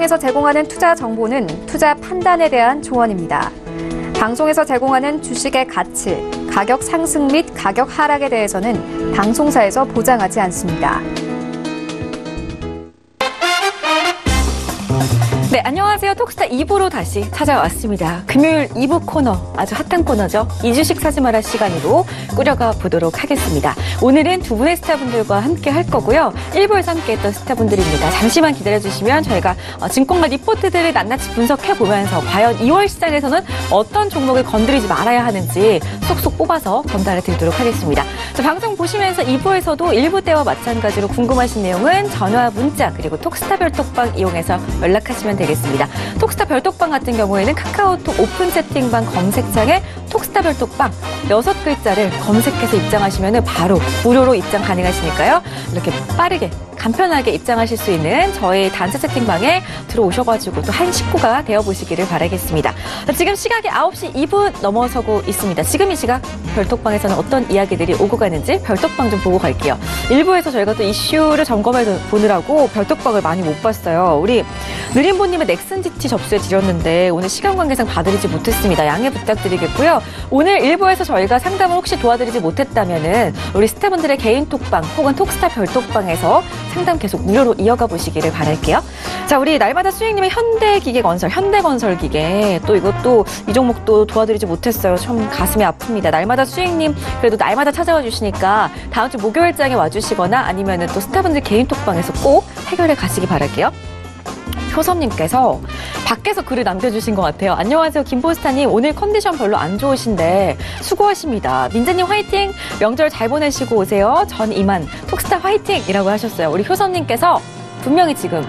방송에서 제공하는 투자 정보는 투자 판단에 대한 조언입니다. 방송에서 제공하는 주식의 가치, 가격 상승 및 가격 하락에 대해서는 방송사에서 보장하지 않습니다. 네, 안녕하세요. 톡스타 2부로 다시 찾아왔습니다. 금요일 2부 코너, 아주 핫한 코너죠. 이주식 사지 마라 시간으로 꾸려가 보도록 하겠습니다. 오늘은 두 분의 스타분들과 함께 할 거고요. 1부에서 함께 했던 스타분들입니다. 잠시만 기다려주시면 저희가 증권가 리포트들을 낱낱이 분석해보면서 과연 2월 시장에서는 어떤 종목을 건드리지 말아야 하는지 쏙쏙 뽑아서 전달해 드리도록 하겠습니다. 자, 방송 보시면서 2부에서도 1부 때와 마찬가지로 궁금하신 내용은 전화, 문자, 그리고 톡스타 별톡방 이용해서 연락하시면 되겠습니다. 톡스타 별톡방 같은 경우에는 카카오톡 오픈 채팅방 검색창에 톡스타 별톡방 6글자를 검색해서 입장하시면 바로 무료로 입장 가능하시니까요. 이렇게 빠르게 간편하게 입장하실 수 있는 저희 단체 채팅방에 들어오셔가지고 또 한 식구가 되어보시기를 바라겠습니다. 지금 시각이 9시 2분 넘어서고 있습니다. 지금 이 시각 별톡방에서는 어떤 이야기들이 오고 가는지 별톡방 좀 보고 갈게요. 일부에서 저희가 또 이슈를 점검해 보느라고 별톡방을 많이 못 봤어요. 우리 느림보님의 넥슨 GT 접수해 드렸는데 오늘 시간 관계상 봐드리지 못했습니다. 양해 부탁드리겠고요. 오늘 일부에서 저희가 상담을 혹시 도와드리지 못했다면은 우리 스타분들의 개인 톡방 혹은 톡스타 별톡방에서 상담 계속 무료로 이어가 보시기를 바랄게요. 자, 우리 날마다 수익님의 현대기계건설, 현대건설기계 또 이것도 이 종목도 도와드리지 못했어요. 참 가슴이 아픕니다. 날마다 수익님 그래도 날마다 찾아와 주시니까 다음 주 목요일장에 와주시거나 아니면은 또 스타분들 개인 톡방에서 꼭 해결해 가시기 바랄게요. 효섭님께서 밖에서 글을 남겨주신 것 같아요. 안녕하세요. 김포스타님. 오늘 컨디션 별로 안 좋으신데 수고하십니다. 민재님 화이팅! 명절 잘 보내시고 오세요. 전 이만 톡스타 화이팅! 이라고 하셨어요. 우리 효섭님께서 분명히 지금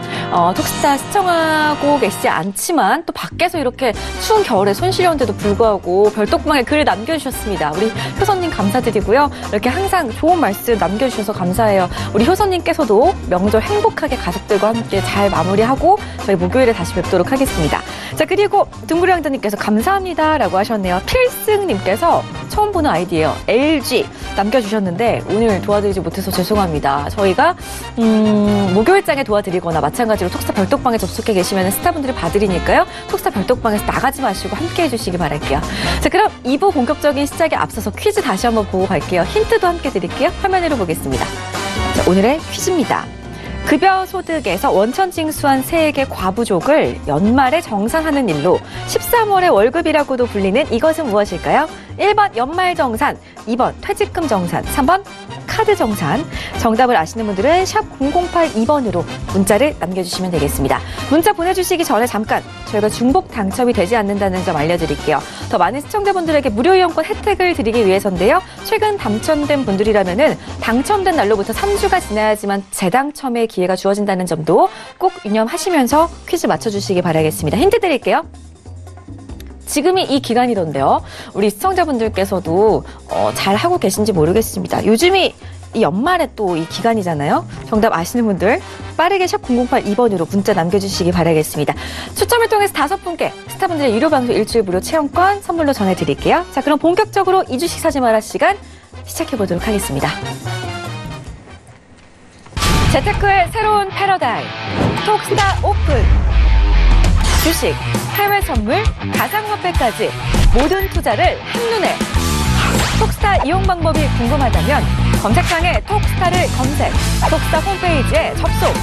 톡스타 시청하고 계시지 않지만 또 밖에서 이렇게 추운 겨울에 손 시려운데도 불구하고 별톡방에 글을 남겨주셨습니다. 우리 효선님 감사드리고요. 이렇게 항상 좋은 말씀 남겨주셔서 감사해요. 우리 효선님께서도 명절 행복하게 가족들과 함께 잘 마무리하고 저희 목요일에 다시 뵙도록 하겠습니다. 자, 그리고 둥그리왕자님께서 감사합니다라고 하셨네요. 필승님께서 처음 보는 아이디예요. LG 남겨주셨는데 오늘 도와드리지 못해서 죄송합니다. 저희가 목요일장에 도와드리거나 마찬가지로 톡스타 별톡방에 접속해 계시면 스타분들이 봐드리니까요. 톡스타 별톡방에서 나가지 마시고 함께 해주시기 바랄게요. 자, 그럼 2부 본격적인 시작에 앞서서 퀴즈 다시 한번 보고 갈게요. 힌트도 함께 드릴게요. 화면으로 보겠습니다. 자, 오늘의 퀴즈입니다. 급여 소득에서 원천 징수한 세액의 과부족을 연말에 정산하는 일로 13월의 월급이라고도 불리는 이것은 무엇일까요? 1번 연말정산, 2번 퇴직금 정산, 3번 카드 정산. 정답을 아시는 분들은 샵 0082번으로 문자를 남겨주시면 되겠습니다. 문자 보내주시기 전에 잠깐 저희가 중복 당첨이 되지 않는다는 점 알려드릴게요. 더 많은 시청자분들에게 무료 이용권 혜택을 드리기 위해서인데요. 최근 당첨된 분들이라면은 당첨된 날로부터 3주가 지나야지만 재당첨의 기회가 주어진다는 점도 꼭 유념하시면서 퀴즈 맞춰주시기 바라겠습니다. 힌트 드릴게요. 지금이 이 기간이던데요. 우리 시청자분들께서도 잘 하고 계신지 모르겠습니다. 요즘이 이 연말에 또 이 기간이잖아요. 정답 아시는 분들 빠르게 샵 0082번으로 문자 남겨주시기 바라겠습니다. 추첨을 통해서 5분께 스타분들의 유료 방송 일주일 무료 체험권 선물로 전해드릴게요. 자, 그럼 본격적으로 이주식 사지 마라 시간 시작해보도록 하겠습니다. 재테크의 새로운 패러다임 톡스타 오픈. 주식, 해외 선물, 가상화폐까지 모든 투자를 한눈에. 톡스타 이용 방법이 궁금하다면 검색창에 톡스타를 검색, 톡스타 홈페이지에 접속,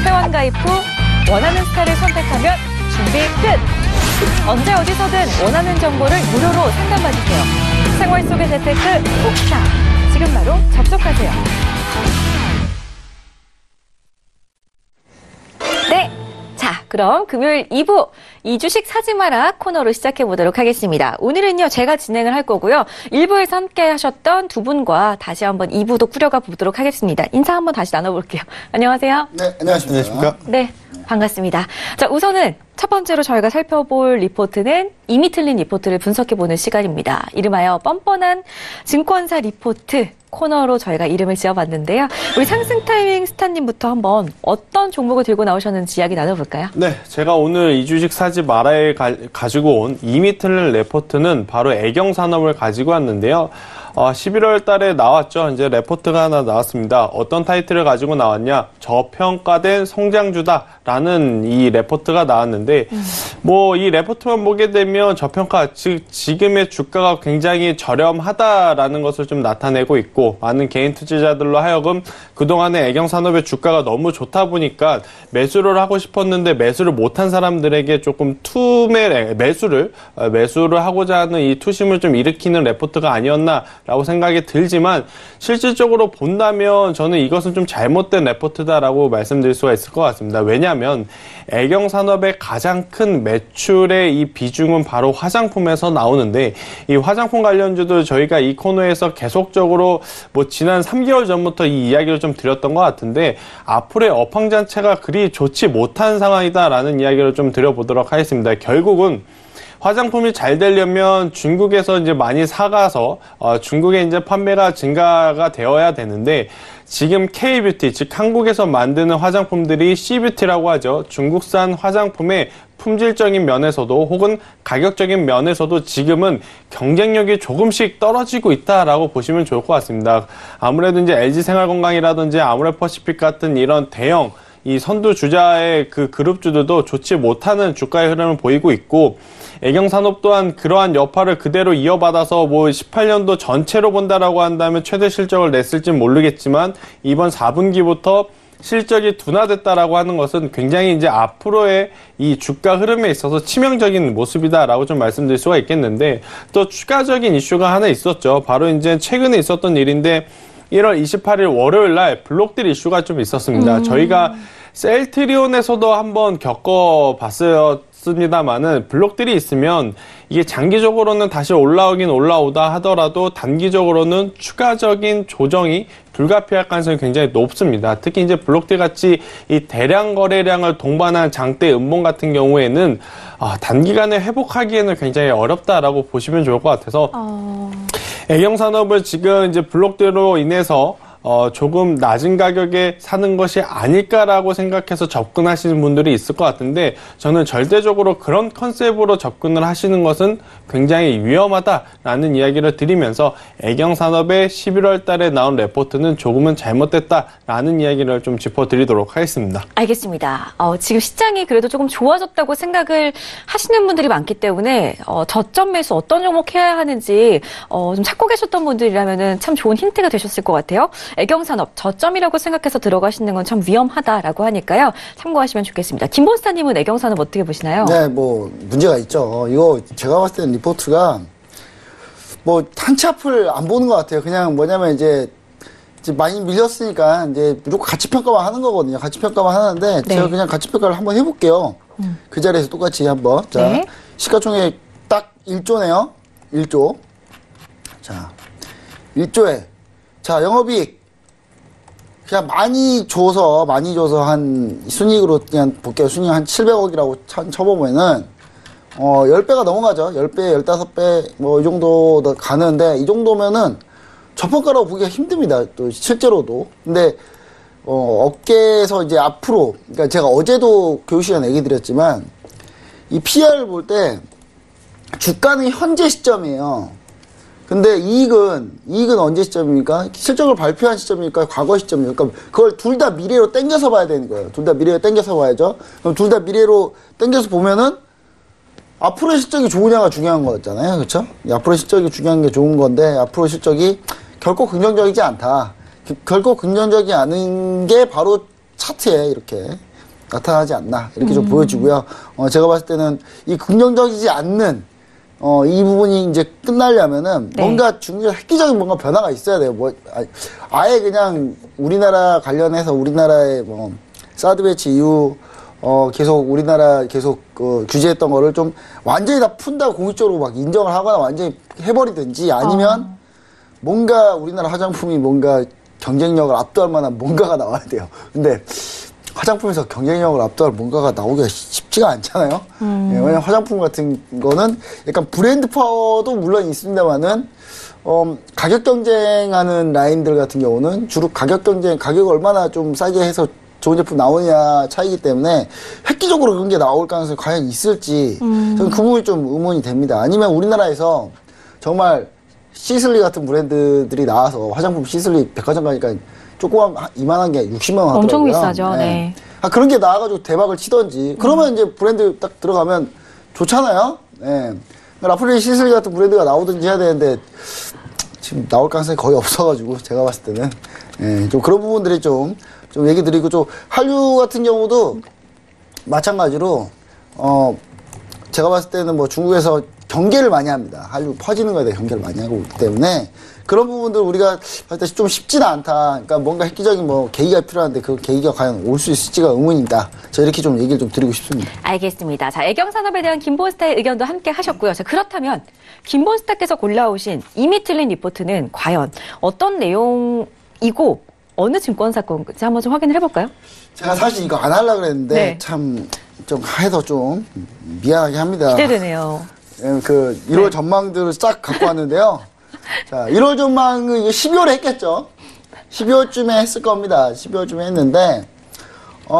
회원 가입 후 원하는 스타를 선택하면 준비 끝! 언제 어디서든 원하는 정보를 무료로 상담받으세요. 생활 속의 재테크 톡스타, 지금 바로 접속하세요. 네! 자, 그럼 금요일 2부 이주식 사지 마라 코너로 시작해보도록 하겠습니다. 오늘은요, 제가 진행을 할 거고요. 1부에서 함께 하셨던 두 분과 다시 한번 2부도 꾸려가 보도록 하겠습니다. 인사 한번 다시 나눠볼게요. 안녕하세요. 네, 안녕하십니까. 네, 반갑습니다. 자, 우선은 첫 번째로 저희가 살펴볼 리포트는 이미 틀린 리포트를 분석해보는 시간입니다. 이름하여 뻔뻔한 증권사 리포트 코너로 저희가 이름을 지어봤는데요. 우리 상승 타이밍 스타님부터 한번 어떤 종목을 들고 나오셨는지 이야기 나눠볼까요? 네, 제가 오늘 이주식 사지 마라에 가지고 온 이미 틀린 리포트는 바로 애경산업을 가지고 왔는데요. 11월 달에 나왔죠. 이제 레포트가 하나 나왔습니다. 어떤 타이틀을 가지고 나왔냐? 저평가된 성장주다라는 이 레포트가 나왔는데, 뭐 이 레포트만 보게 되면 저평가, 즉 지금의 주가가 굉장히 저렴하다라는 것을 좀 나타내고 있고, 많은 개인 투자자들로 하여금 그동안에 애경산업의 주가가 너무 좋다 보니까 매수를 하고 싶었는데 매수를 못한 사람들에게 조금 매수를 하고자 하는 이 투심을 좀 일으키는 레포트가 아니었나라고 생각이 들지만, 실질적으로 본다면 저는 이것은 좀 잘못된 레포트다라고 말씀드릴 수가 있을 것 같습니다. 왜냐하면 애경산업의 가장 큰 매출의 이 비중은 바로 화장품에서 나오는데, 이 화장품 관련주도 저희가 이 코너에서 계속적으로 뭐 지난 3개월 전부터 이 이야기를 좀 드렸던 것 같은데, 앞으로의 업황 자체가 그리 좋지 못한 상황이다라는 이야기를 좀 드려보도록 하겠습니다. 결국은 화장품이 잘 되려면 중국에서 이제 많이 사가서 중국에 이제 판매가 증가가 되어야 되는데, 지금 K뷰티, 즉 한국에서 만드는 화장품들이 C뷰티라고 하죠. 중국산 화장품의 품질적인 면에서도 혹은 가격적인 면에서도 지금은 경쟁력이 조금씩 떨어지고 있다라고 보시면 좋을 것 같습니다. 아무래도 이제 LG생활건강이라든지 아모레퍼시픽 같은 이런 대형 이 선두 주자의 그 그룹주들도 좋지 못하는 주가의 흐름을 보이고 있고, 애경산업 또한 그러한 여파를 그대로 이어받아서 뭐 18년도 전체로 본다라고 한다면 최대 실적을 냈을진 모르겠지만, 이번 4분기부터 실적이 둔화됐다라고 하는 것은 굉장히 이제 앞으로의 이 주가 흐름에 있어서 치명적인 모습이다라고 좀 말씀드릴 수가 있겠는데, 또 추가적인 이슈가 하나 있었죠. 바로 이제 최근에 있었던 일인데, 1월 28일 월요일 날 블록딜 이슈가 좀 있었습니다. 저희가 셀트리온에서도 한번 겪어봤습니다만은, 블록딜이 있으면 이게 장기적으로는 다시 올라오다 하더라도 단기적으로는 추가적인 조정이 불가피할 가능성이 굉장히 높습니다. 특히 이제 블록딜 같이 이 대량 거래량을 동반한 장대 음봉 같은 경우에는 단기간에 회복하기에는 굉장히 어렵다라고 보시면 좋을 것 같아서, 애경산업을 지금 이제 블록딜로 인해서 조금 낮은 가격에 사는 것이 아닐까라고 생각해서 접근하시는 분들이 있을 것 같은데, 저는 절대적으로 그런 컨셉으로 접근을 하시는 것은 굉장히 위험하다라는 이야기를 드리면서, 애경산업의 11월 달에 나온 레포트는 조금은 잘못됐다라는 이야기를 좀 짚어드리도록 하겠습니다. 알겠습니다. 지금 시장이 그래도 조금 좋아졌다고 생각을 하시는 분들이 많기 때문에 저점 매수 어떤 종목 해야 하는지 좀 찾고 계셨던 분들이라면 참 좋은 힌트가 되셨을 것 같아요. 애경산업 저점이라고 생각해서 들어가시는 건 참 위험하다라고 하니까요. 참고하시면 좋겠습니다. 김본스타님은 애경산업 어떻게 보시나요? 네, 뭐 문제가 있죠. 이거 제가 봤을 때는 리포트가 뭐 한치 앞을 안 보는 것 같아요. 그냥 뭐냐면 이제 많이 밀렸으니까 이제 무조건 가치 평가만 하는 거거든요. 가치 평가만 하는데, 네. 제가 그냥 가치 평가를 한번 해볼게요. 그 자리에서 똑같이 한번. 자, 네. 시가총액 딱 1조네요. 1조. 자, 1조에 자, 영업이익 그냥 많이 줘서 한 순이익으로 그냥 볼게요. 순이익 한 700억이라고 쳐보면은 10배가 넘어가죠. 10배, 15배 뭐 이 정도 가는데, 이 정도면은 저평가라고 보기가 힘듭니다. 또 실제로도. 근데 업계에서 이제 앞으로, 그러니까 제가 어제도 교육 시간에 얘기 드렸지만, 이 PR을 볼 때 주가는 현재 시점이에요. 근데 이익은 언제 시점입니까? 실적을 발표한 시점입니까? 과거 시점입니까? 그걸 둘 다 미래로 당겨서 봐야 되는 거예요. 둘 다 미래로 당겨서 봐야죠. 그럼 둘 다 미래로 당겨서 보면은 앞으로의 실적이 좋으냐가 중요한 거였잖아요. 그렇죠? 앞으로의 실적이 중요한 게 좋은 건데, 앞으로의 실적이 결코 긍정적이지 않다. 결코 긍정적이지 않은 게 바로 차트에 이렇게 나타나지 않나, 이렇게 좀 보여지고요. 제가 봤을 때는 이 긍정적이지 않는 이 부분이 이제 끝나려면은, 네. 뭔가 획기적인 뭔가 변화가 있어야 돼요. 아예 그냥 우리나라 관련해서 우리나라의 사드 배치 이후 계속 우리나라 규제했던 거를 좀 완전히 다 푼다고 공식적으로 막 인정을 하거나 완전히 해버리든지, 아니면 뭔가 우리나라 화장품이 뭔가 경쟁력을 압도할 만한 뭔가가 나와야 돼요. 근데 화장품에서 경쟁력을 압도할 뭔가가 나오기가 쉽지가 않잖아요. 예, 왜냐면 화장품 같은 거는 약간 브랜드 파워도 물론 있습니다만은, 가격 경쟁하는 라인들 같은 경우는 주로 가격을 얼마나 좀 싸게 해서 좋은 제품 나오느냐 차이기 때문에, 획기적으로 그런 게 나올 가능성이 과연 있을지, 저는 그 부분이 좀 의문이 됩니다. 아니면 우리나라에서 정말 시슬리 같은 브랜드들이 나와서 화장품 시슬리 백화점 가니까 조그만 이만한 게 60만 원 하더라고요. 엄청 비싸죠. 네. 아, 그런 게 나와가지고 대박을 치던지. 그러면 이제 브랜드 딱 들어가면 좋잖아요. 예. 라프레이 시슬리 같은 브랜드가 나오든지 해야 되는데 지금 나올 가능성이 거의 없어가지고 제가 봤을 때는 예, 좀 그런 부분들이 좀 얘기 드리고 좀 한류 같은 경우도 마찬가지로 제가 봤을 때는 뭐 중국에서 경계를 많이 합니다. 한류 퍼지는 거에 대해 경계를 많이 하고 있기 때문에 그런 부분들 우리가 봤을 때 좀 쉽지는 않다. 그러니까 뭔가 획기적인 뭐 계기가 필요한데 그 계기가 과연 올 수 있을지가 의문이다. 저 이렇게 좀 얘기를 좀 드리고 싶습니다. 알겠습니다. 자, 애경산업에 대한 김본스타의 의견도 함께 하셨고요. 자, 그렇다면 김본스타께서 골라오신 이미 틀린 리포트는 과연 어떤 내용이고 어느 증권사건인지 한번 좀 확인을 해볼까요? 제가 사실 이거 안 하려고 그랬는데 네. 참 좀 해서 좀 미안하게 합니다. 기대되네요. 예, 그 1월 전망들을 싹 갖고 왔는데요. 자, 1월 전망은 이게 12월에 했겠죠. 12월쯤에 했을 겁니다. 12월쯤에 했는데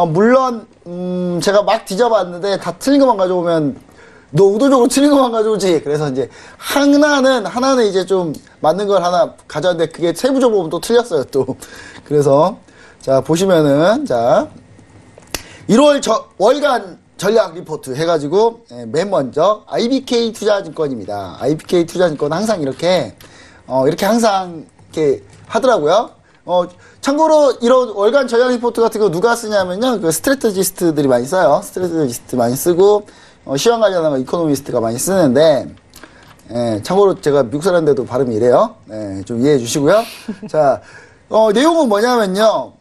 물론 제가 막 뒤져봤는데 다 틀린 것만 가져오면 너 의도적으로 틀린 것만 가져오지. 그래서 이제 하나는 이제 좀 맞는 걸 하나 가져왔는데 그게 세부적으로 보면 또 틀렸어요, 또. 그래서 자, 보시면은 자 1월 월간 전략 리포트 해가지고 맨 먼저 IBK 투자증권입니다. IBK 투자증권 항상 이렇게 항상 이렇게 하더라고요. 참고로 이런 월간 전략 리포트 같은 거 누가 쓰냐면요, 그 스트래테지스트들이 많이 써요. 스트래테지스트 많이 쓰고 시황 관련한 거 이코노미스트가 많이 쓰는데 참고로 제가 미국 사람인데도 발음이 이래요. 좀 이해해 주시고요. 자, 내용은 뭐냐면요.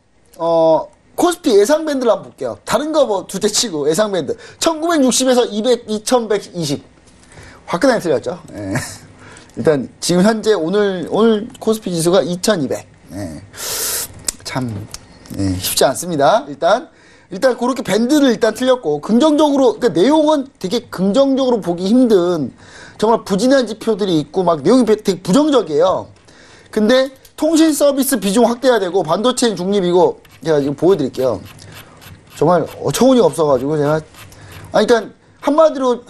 코스피 예상 밴드를 한번 볼게요. 다른 거 뭐 둘째 치고 예상 밴드. 1960에서 2120. 화끈하게 틀렸죠. 예. 일단 지금 현재 오늘 코스피 지수가 2200. 예. 참 쉽지 않습니다. 일단 그렇게 밴드를 일단 틀렸고 긍정적으로 그러니까 내용은 되게 긍정적으로 보기 힘든 정말 부진한 지표들이 있고 막 내용이 되게 부정적이에요. 근데 통신 서비스 비중 확대해야 되고 반도체는 중립이고 제가 지금 보여드릴게요. 정말 어처구니가 없어가지고 제가 그러니까 한마디로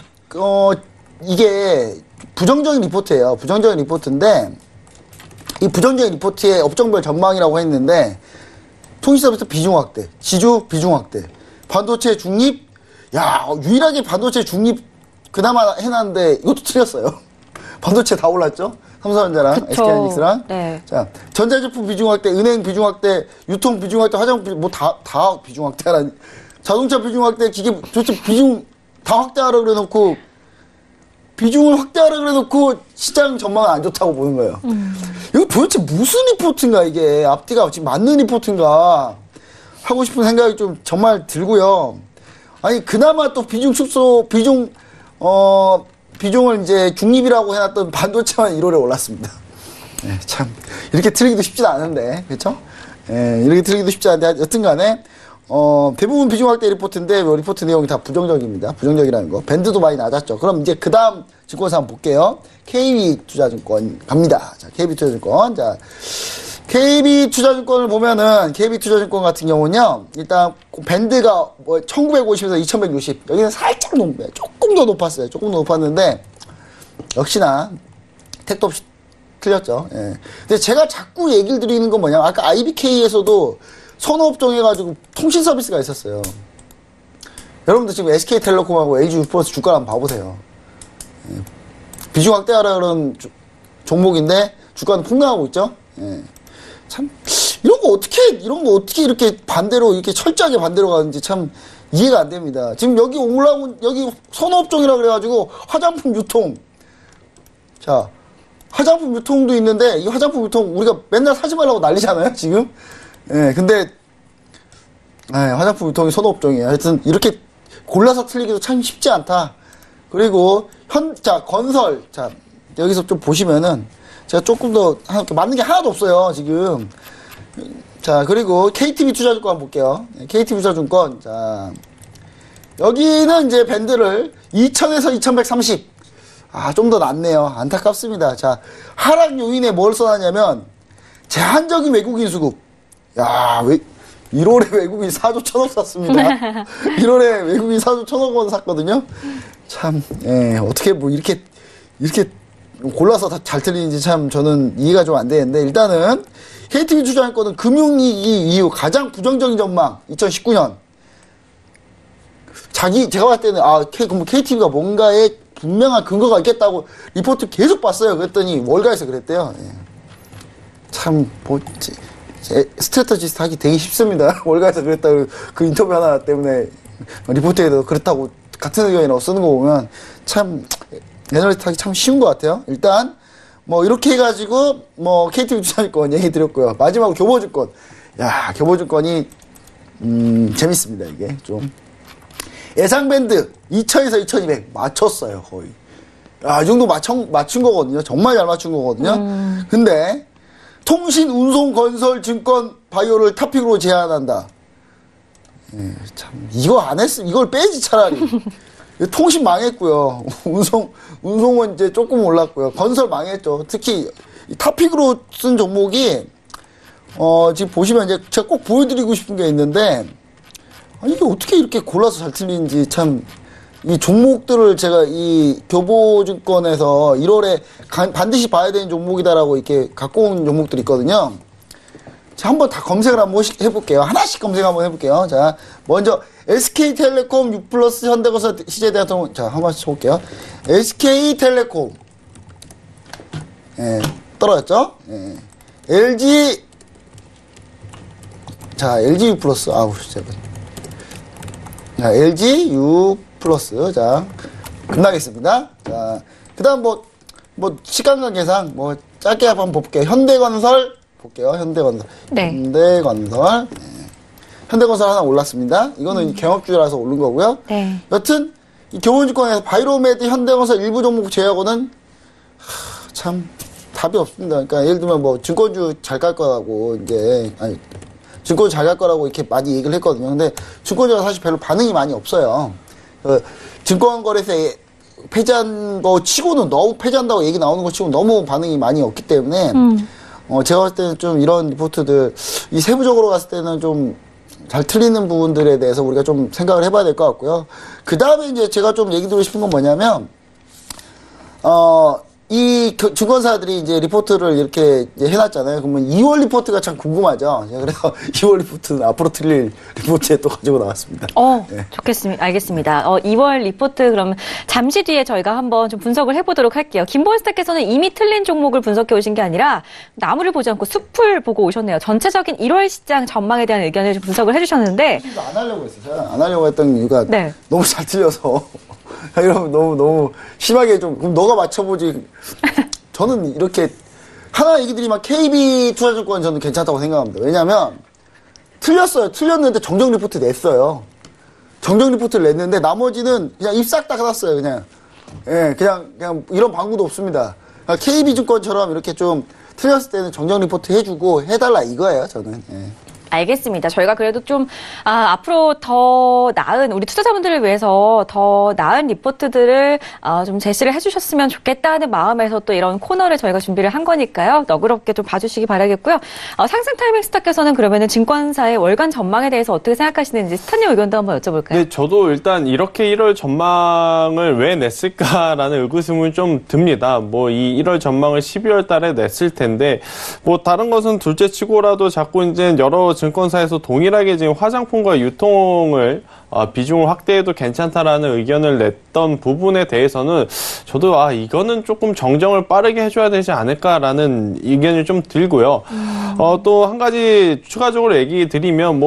이게 부정적인 리포트예요. 부정적인 리포트인데 이 부정적인 리포트의 업종별 전망이라고 했는데 통신 서비스 비중 확대, 지주 비중 확대, 반도체 중립. 야, 유일하게 반도체 중립 그나마 해놨는데 이것도 틀렸어요. 반도체 다 올랐죠? 삼성전자랑 SK하이닉스랑. 네. 자, 전자제품 비중 확대, 은행 비중 확대, 유통 비중 확대, 화장품 비중 뭐 다 비중 확대하라니. 자동차 비중 확대, 기계 도대체 비중 다 확대하라 그래놓고 비중을 확대하라 그래놓고 시장 전망은 안 좋다고 보는 거예요. 이거 도대체 무슨 리포트인가 이게 앞뒤가 지금 맞는 리포트인가 하고 싶은 생각이 좀 정말 들고요. 아니 그나마 또 비중 축소 비중을 이제 중립이라고 해놨던 반도체만 1월에 올랐습니다. 참 이렇게 틀리기도 쉽지 않은데 그렇죠? 이렇게 틀리기도 쉽지 않은데 여튼간에 대부분 비중 확대 리포트인데 리포트 내용이 다 부정적입니다. 부정적이라는 거. 밴드도 많이 낮았죠. 그럼 이제 그 다음 증권사 한번 볼게요. KB투자증권 갑니다. 자, KB투자증권. 자, KB투자증권을 보면은 KB투자증권 같은 경우는요. 일단 밴드가 뭐 1950에서 2160. 여기는 살짝 높아요. 조금 더 높았어요. 조금 더 높았는데 역시나 택도 없이 틀렸죠. 예. 근데 제가 자꾸 얘기를 드리는 건 뭐냐면 아까 IBK에서도 선호업종 해가지고 통신 서비스가 있었어요. 여러분들 지금 SK텔레콤하고 LG유플러스 주가를 한번 봐보세요. 예. 비중 확대하라 그런 종목인데 주가는 폭락하고 있죠. 예. 참 이런 거 어떻게 이렇게 반대로 이렇게 철저하게 반대로 가는지 참 이해가 안 됩니다. 지금 여기 올라온 여기 선호업종이라 그래가지고 화장품 유통. 자, 화장품 유통도 있는데 이 화장품 유통 우리가 맨날 사지 말라고 난리잖아요 지금. 예, 근데 화장품 유통이 선호업종이에요. 하여튼 이렇게 골라서 틀리기도 참 쉽지 않다. 그리고 건설. 자, 여기서 좀 보시면은 제가 조금 더 맞는 게 하나도 없어요 지금. 자, 그리고 KTB 투자증권 한번 볼게요. KTB 투자증권. 자, 여기는 이제 밴드를 2000에서 2130. 좀 더 낮네요. 안타깝습니다. 자, 하락 요인에 뭘 써놨냐면 제한적인 외국인 수급. 야, 1월에 외국인 4조 1천억 샀습니다. 1월에 외국인 4조 1천억 원 샀거든요. 참, 어떻게 뭐 이렇게 골라서 다 잘 틀리는지 참 저는 이해가 좀 안 되는데, 일단은 KTB 투자증권은 금융위기 이후 가장 부정적인 전망 2019년. 제가 봤을 때는 그럼 KTB가 뭔가에 분명한 근거가 있겠다고 리포트 계속 봤어요. 그랬더니 월가에서 그랬대요. 예. 참 스트레터지스트 하기 되게 쉽습니다. 월가에서 그랬다고 그 인터뷰 하나 때문에 리포트에도 그렇다고 같은 의견이라고 쓰는 거 보면 참 애널리스트 하기 참 쉬운 것 같아요. 일단 뭐 이렇게 해가지고 뭐 KTB 투자증권 얘기 드렸고요. 마지막으로 교보증권. 야, 교보증권이 재밌습니다. 이게 좀 예상 밴드 2000에서 2200 맞췄어요. 거의. 이 정도 맞춘 거거든요. 정말 잘 맞춘 거거든요. 근데 통신, 운송, 건설, 증권, 바이오를 탑픽으로 제한한다. 예, 참 이거 안 했으면 이걸 빼지 차라리. 통신 망했고요. 운송은 이제 조금 올랐고요. 건설 망했죠. 특히 탑픽으로 쓴 종목이 지금 보시면 이제 제가 꼭 보여드리고 싶은 게 있는데, 이게 어떻게 이렇게 골라서 잘 틀리는지 참, 이 종목들을 제가 이 교보증권에서 1월에 반드시 봐야 되는 종목이다라고 이렇게 갖고 온 종목들이 있거든요. 자, 한번 다 검색을 한번 해볼게요. 하나씩 검색 한번 해볼게요. 자, 먼저 SK텔레콤, 6플러스, 현대건설, CJ대한통운. 자, 한 번씩 쳐볼게요. SK텔레콤. 예, 떨어졌죠? 예. LG, 자, LG 6플러스. 진짜. 자, LG U 플러스. 자, 끝나겠습니다. 자, 그 다음 시간 관계상, 짧게 한번 볼게요. 현대건설, 볼게요. 현대건설. 네. 현대건설. 네. 현대건설 하나 올랐습니다. 이거는 경합주라서 오른 거고요. 네. 여튼, 이 교보증권에서 바이로메드, 현대건설 일부 종목 제외하고는, 참, 답이 없습니다. 그러니까, 예를 들면 증권주 잘 갈 거라고, 증권 잘 갈 거라고 이렇게 많이 얘기를 했거든요. 근데 증권주가 사실 별로 반응이 많이 없어요. 증권거래소에 폐지한 거 치고는 너무 폐지한다고 얘기 나오는 거 치고는 너무 반응이 많이 없기 때문에 제가 봤을 때는 좀 이런 리포트들 이 세부적으로 갔을 때는 좀 잘 틀리는 부분들에 대해서 우리가 좀 생각을 해봐야 될 것 같고요. 그 다음에 이제 제가 좀 얘기 드리고 싶은 건 뭐냐면 이 증권사들이 이제 리포트를 이렇게 이제 해놨잖아요. 그러면 2월 리포트가 참 궁금하죠. 그래서 2월 리포트는 앞으로 틀릴 리포트에 또 가지고 나왔습니다. 네. 좋겠습니다. 알겠습니다. 2월 리포트 그럼 잠시 뒤에 저희가 한번 좀 분석을 해보도록 할게요. 김보은스타께서는 이미 틀린 종목을 분석해 오신 게 아니라 나무를 보지 않고 숲을 보고 오셨네요. 전체적인 1월 시장 전망에 대한 의견을 좀 분석을 해주셨는데. 안 하려고 했어요. 안 하려고 했던 이유가 네. 너무 잘 틀려서. 이러면 너무 심하게 그럼 너가 맞춰보지. 저는 이렇게 하나 얘기 드리면 KB 투자증권 저는 괜찮다고 생각합니다. 왜냐면 틀렸어요. 틀렸는데 정정 리포트 냈어요. 정정 리포트를 냈는데 나머지는 그냥 입 싹 닦아놨어요. 그냥. 예, 그냥 이런 방구도 없습니다. 그러니까 KB증권처럼 이렇게 좀 틀렸을 때는 정정 리포트 해주고 해달라 이거예요. 저는. 예. 알겠습니다. 저희가 그래도 좀 앞으로 더 나은 우리 투자자분들을 위해서 더 나은 리포트들을 좀 제시를 해주셨으면 좋겠다는 마음에서 또 이런 코너를 저희가 준비를 한 거니까요. 너그럽게 좀 봐주시기 바라겠고요. 상승 타이밍 스타께서는 그러면은 증권사의 월간 전망에 대해서 어떻게 생각하시는지 스타님 의견도 한번 여쭤볼까요? 네, 저도 일단 이렇게 1월 전망을 왜 냈을까라는 의구심은 좀 듭니다. 이 1월 전망을 12월 달에 냈을 텐데 다른 것은 둘째치고라도 자꾸 이제 여러 증권사에서 동일하게 지금 화장품과 유통을 비중을 확대해도 괜찮다라는 의견을 냈던 부분에 대해서는 저도 이거는 조금 정정을 빠르게 해줘야 되지 않을까라는 의견이 좀 들고요. 또 한 가지 추가적으로 얘기 드리면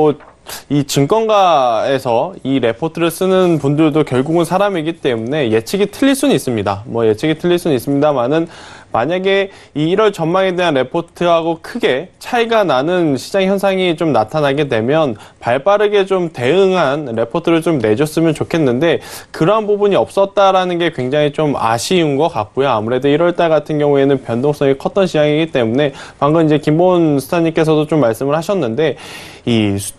이 증권가에서 이 레포트를 쓰는 분들도 결국은 사람이기 때문에 예측이 틀릴 수는 있습니다. 예측이 틀릴 수는 있습니다만은 만약에 이 1월 전망에 대한 레포트하고 크게 차이가 나는 시장 현상이 좀 나타나게 되면 발빠르게 좀 대응한 레포트를 좀 내줬으면 좋겠는데 그러한 부분이 없었다라는 게 굉장히 좀 아쉬운 것 같고요. 아무래도 1월달 같은 경우에는 변동성이 컸던 시장이기 때문에 방금 이제 김보은 스타님께서도 좀 말씀을 하셨는데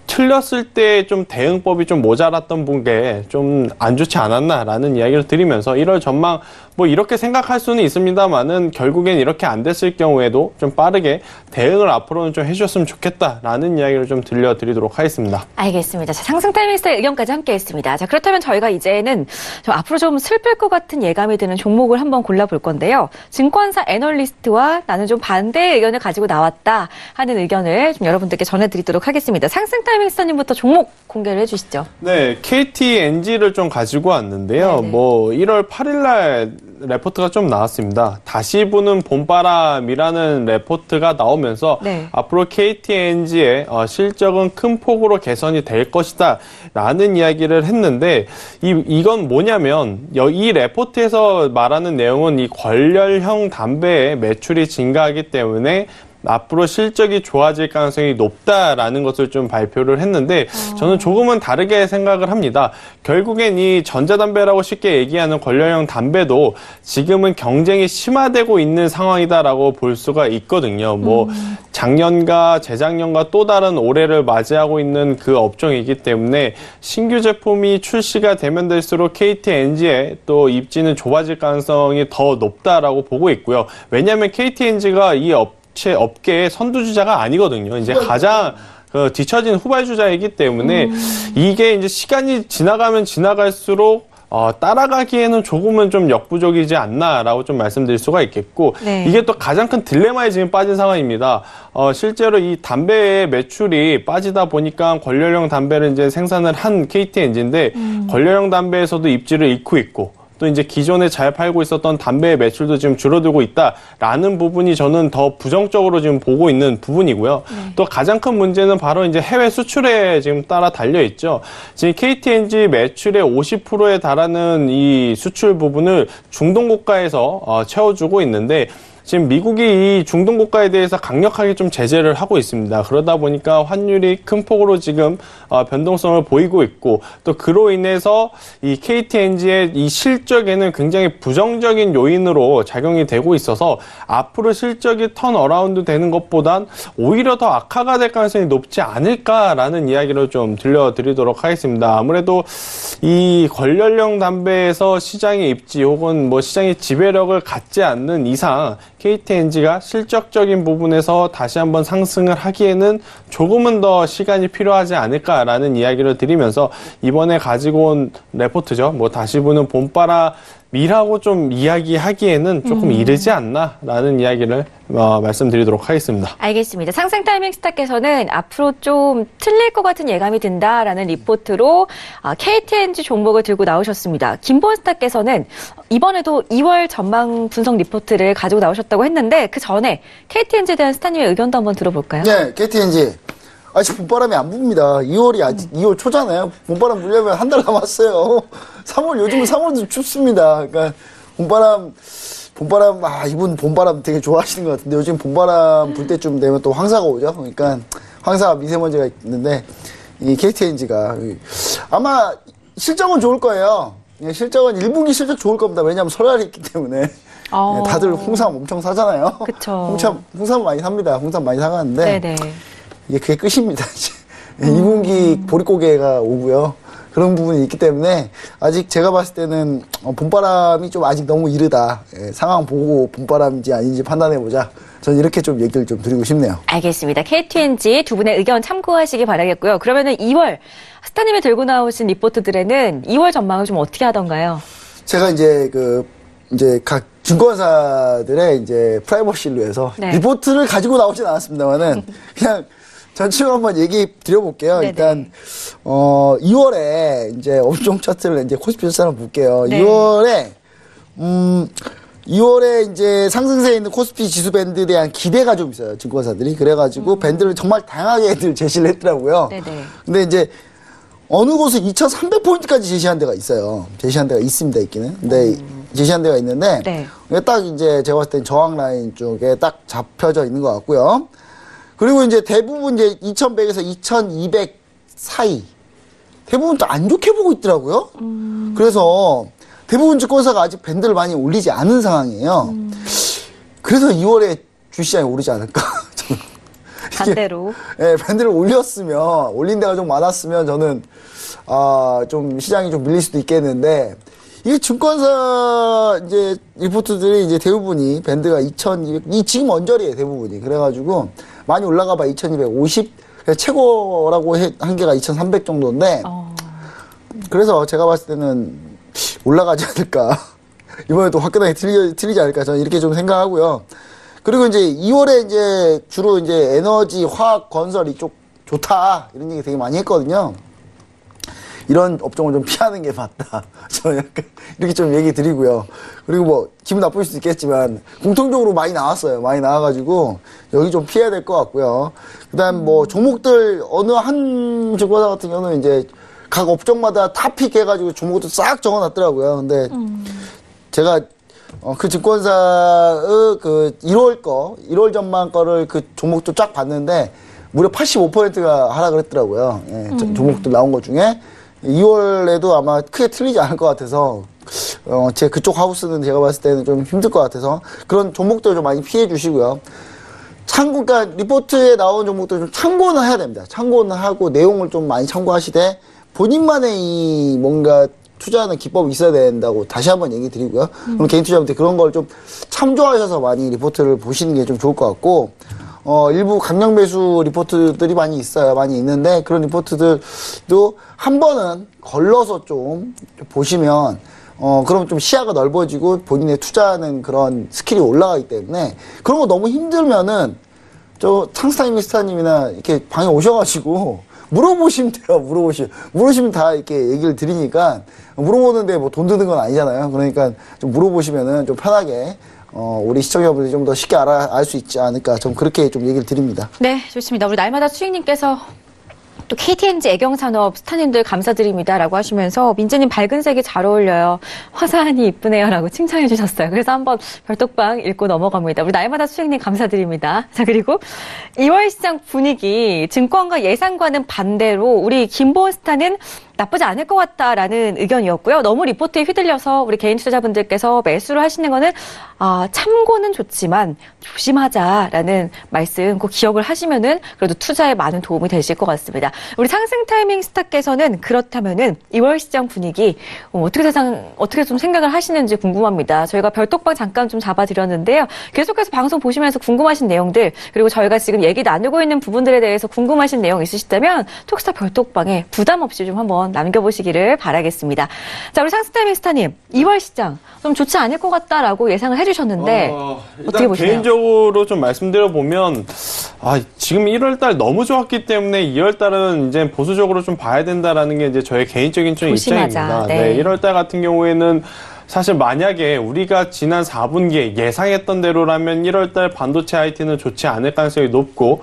틀렸을 때 좀 대응법이 좀 모자랐던 게 좀 안 좋지 않았나라는 이야기를 드리면서 1월 전망 뭐 이렇게 생각할 수는 있습니다만은 결국엔 이렇게 안 됐을 경우에도 좀 빠르게 대응을 앞으로는 좀 해주셨으면 좋겠다라는 이야기를 좀 들려드리도록 하겠습니다. 알겠습니다. 자, 상승 타이밍스타의 의견까지 함께했습니다. 자, 그렇다면 저희가 이제는 좀 앞으로 좀 슬플 것 같은 예감이 드는 종목을 한번 골라볼 건데요. 증권사 애널리스트와 나는 좀 반대의 의견을 가지고 나왔다 하는 의견을 좀 여러분들께 전해드리도록 하겠습니다. 상승 타이밍스타님부터 종목 공개를 해주시죠. 네, KTNG를 좀 가지고 왔는데요. 네네. 뭐 1월 8일날 레포트가 좀 나왔습니다. 다시 부는 봄바람이라는 레포트가 나오면서 네. 앞으로 KTNG의 실적은 큰 폭으로 개선이 될 것이다 라는 이야기를 했는데 이건 뭐냐면 이 레포트에서 말하는 내용은 이 관련형 담배의 매출이 증가하기 때문에 앞으로 실적이 좋아질 가능성이 높다라는 것을 좀 발표를 했는데 저는 조금은 다르게 생각을 합니다. 결국엔 이 전자담배라고 쉽게 얘기하는 관련형 담배도 지금은 경쟁이 심화되고 있는 상황이다라고 볼 수가 있거든요. 뭐 작년과 재작년과 또 다른 올해를 맞이하고 있는 그 업종이기 때문에 신규 제품이 출시가 되면 될수록 KTNG의 또 입지는 좁아질 가능성이 더 높다라고 보고 있고요. 왜냐하면 KTNG가 이 업계의 선두주자가 아니거든요. 이제 가장 뒤처진 후발주자이기 때문에 이게 이제 시간이 지나가면 지나갈수록 따라가기에는 조금은 좀 역부족이지 않나라고 좀 말씀드릴 수가 있겠고 네. 이게 또 가장 큰 딜레마에 지금 빠진 상황입니다. 실제로 이 담배의 매출이 빠지다 보니까 관련형 담배를 이제 생산을 한 KTNG인데 관련형 담배에서도 입지를 잃고 있고 또 이제 기존에 잘 팔고 있었던 담배의 매출도 지금 줄어들고 있다라는 부분이 저는 더 부정적으로 지금 보고 있는 부분이고요. 또 가장 큰 문제는 바로 이제 해외 수출에 지금 따라 달려 있죠. 지금 KTNG 매출의 50%에 달하는 이 수출 부분을 중동 국가에서 채워주고 있는데 지금 미국이 이 중동 국가에 대해서 강력하게 좀 제재를 하고 있습니다. 그러다 보니까 환율이 큰 폭으로 지금 변동성을 보이고 있고 또 그로 인해서 이 KTNG의 이 실적에는 굉장히 부정적인 요인으로 작용이 되고 있어서 앞으로 실적이 턴어라운드 되는 것보단 오히려 더 악화가 될 가능성이 높지 않을까라는 이야기를 좀 들려드리도록 하겠습니다. 아무래도 이 관련형 담배에서 시장의 입지 혹은 뭐 시장의 지배력을 갖지 않는 이상 KTNG가 실적적인 부분에서 다시 한번 상승을 하기에는 조금은 더 시간이 필요하지 않을까라는 이야기를 드리면서 이번에 가지고 온 레포트죠. 뭐 다시 부는 봄바람이라고 좀 이야기하기에는 조금 이르지 않나라는 이야기를 말씀드리도록 하겠습니다. 알겠습니다. 상승 타이밍 스타께서는 앞으로 좀 틀릴 것 같은 예감이 든다라는 리포트로 KTNG 종목을 들고 나오셨습니다. 김보원 스타께서는 이번에도 2월 전망 분석 리포트를 가지고 나오셨다고 했는데 그 전에 KTNG에 대한 스타님의 의견도 한번 들어볼까요? 네, KTNG. 아직 봄바람이 안 붑니다. 2월이 아직 2월 초잖아요. 봄바람 불려면 한 달 남았어요. 3월, 요즘은 3월도 춥습니다. 그러니까 봄바람, 이분 봄바람 되게 좋아하시는 것 같은데 요즘 봄바람 불 때쯤 되면 또 황사가 오죠. 그러니까 황사 미세먼지가 있는데 이 KTNG가 아마 실적은 좋을 거예요. 실적은 1분기 실적 좋을 겁니다. 왜냐하면 설날이 있기 때문에. 다들 홍삼 엄청 사잖아요. 그쵸. 홍삼 많이 삽니다. 홍삼 많이 사가는데. 네네. 이게 그게 끝입니다. 2분기 보릿고개가 오고요. 그런 부분이 있기 때문에 아직 제가 봤을 때는 봄바람이 좀 아직 너무 이르다. 상황 보고 봄바람인지 아닌지 판단해보자. 저는 이렇게 좀 얘기를 좀 드리고 싶네요. 알겠습니다. KTNG 두 분의 의견 참고하시기 바라겠고요. 그러면은 2월 스타님이 들고 나오신 리포트들에는 2월 전망을 좀 어떻게 하던가요? 제가 이제 각 증권사들의 이제 프라이버시를 위해서 네. 리포트를 가지고 나오진 않았습니다만은 그냥 전체로 한번 얘기 드려볼게요. 네네. 일단 2월에 이제 업종 차트를 이제 코스피 차트 한번 볼게요. 네. 2월에 이제 상승세에 있는 코스피 지수 밴드에 대한 기대가 좀 있어요. 증권사들이. 그래가지고 밴드를 정말 다양하게 제시를 했더라고요. 네네. 근데 이제 어느 곳은 2,300포인트까지 제시한 데가 있어요. 제시한 데가 있습니다, 있기는. 근데 제시한 데가 있는데 네. 이게 딱 이제 제가 봤을 땐 저항 라인 쪽에 딱 잡혀져 있는 것 같고요. 그리고 이제 대부분 이제 2,100에서 2,200 사이. 대부분 또 안 좋게 보고 있더라고요. 그래서 대부분 증권사가 아직 밴드를 많이 올리지 않은 상황이에요. 그래서 2월에 주시장이 오르지 않을까. 반대로. 예, 밴드를 올린 데가 좀 많았으면 저는 좀 시장이 좀 밀릴 수도 있겠는데 이 증권사 이제 리포트들이 이제 대부분이 밴드가 2,200, 지금 언저리에 대부분이 그래가지고 많이 올라가봐 2,250 최고라고 한 개가 2,300 정도인데 그래서 제가 봤을 때는 올라가지 않을까 이번에도 화끈하게 틀리지 않을까 저는 이렇게 좀 생각하고요. 그리고 이제 2월에 이제 주로 이제 에너지, 화학, 건설 이쪽 좋다 이런 얘기 되게 많이 했거든요. 이런 업종을 좀 피하는 게 맞다. 저는 약간 이렇게 좀 얘기 드리고요. 그리고 뭐 기분 나쁠 수도 있겠지만 공통적으로 많이 나왔어요. 많이 나와가지고 여기 좀 피해야 될 것 같고요. 그다음 뭐 종목들 어느 한 증권사 같은 경우는 이제 각 업종마다 탑픽 해가지고 종목도 싹 적어놨더라고요. 근데 제가 그 증권사의 그 1월 전망 거를 그 종목도 쫙 봤는데 무려 85%가 하락을 했더라고요. 예, 종목들 나온 것 중에 2월에도 아마 크게 틀리지 않을 것 같아서 제 그쪽 하우스는 제가 봤을 때는 좀 힘들 것 같아서 그런 종목들 좀 많이 피해 주시고요. 그러니까 리포트에 나온 종목들 좀 참고는 해야 됩니다. 참고는 하고 내용을 좀 많이 참고하시되 본인만의 이 뭔가 투자하는 기법이 있어야 된다고 다시 한번 얘기 드리고요. 그럼 개인 투자한테 그런 걸 좀 참조하셔서 많이 리포트를 보시는 게 좀 좋을 것 같고 일부 강력 매수 리포트들이 많이 있어요. 많이 있는데 그런 리포트들도 한 번은 걸러서 좀 보시면 그럼 좀 시야가 넓어지고 본인의 투자하는 그런 스킬이 올라가기 때문에 그런 거 너무 힘들면은 저 창스타임 미스터님이나 이렇게 방에 오셔가지고 물어보시면 돼요. 물어보시면 다 이렇게 얘기를 드리니까 물어보는데 뭐 돈 드는 건 아니잖아요. 그러니까 좀 물어보시면은 좀 편하게 우리 시청자분들이 좀 더 쉽게 알 수 있지 않을까. 좀 그렇게 좀 얘기를 드립니다. 네, 좋습니다. 우리 날마다 수익님께서 또 KTNG 애경산업 스타님들 감사드립니다라고 하시면서 민재님 밝은 색이 잘 어울려요. 화사하니 이쁘네요라고 칭찬해 주셨어요. 그래서 한번 별톡방 읽고 넘어갑니다. 우리 날마다 수익님 감사드립니다. 자, 그리고 2월 시장 분위기 증권가 예상과는 반대로 우리 김보은 스타는 나쁘지 않을 것 같다라는 의견이었고요. 너무 리포트에 휘둘려서 우리 개인 투자자분들께서 매수를 하시는 거는 참고는 좋지만 조심하자라는 말씀 꼭 기억을 하시면은 그래도 투자에 많은 도움이 되실 것 같습니다. 우리 상승 타이밍 스타께서는 그렇다면은 2월 시장 분위기 어떻게 좀 생각을 하시는지 궁금합니다. 저희가 별톡방 잠깐 좀 잡아드렸는데요. 계속해서 방송 보시면서 궁금하신 내용들 그리고 저희가 지금 얘기 나누고 있는 부분들에 대해서 궁금하신 내용 있으시다면 톡스타 별톡방에 부담 없이 좀 한번 남겨보시기를 바라겠습니다. 자, 우리 상승 타이밍 스타님 2월 시장 좀 좋지 않을 것 같다라고 예상을 해주셨는데 어떻게 보시나요? 개인적으로 좀 말씀드려보면 지금 1월달 너무 좋았기 때문에 2월달은 이제 보수적으로 좀 봐야 된다라는 게 이제 저의 개인적인 좀 입장입니다. 네. 1월달 같은 경우에는 사실 만약에 우리가 지난 4분기에 예상했던 대로라면 1월달 반도체 IT는 좋지 않을 가능성이 높고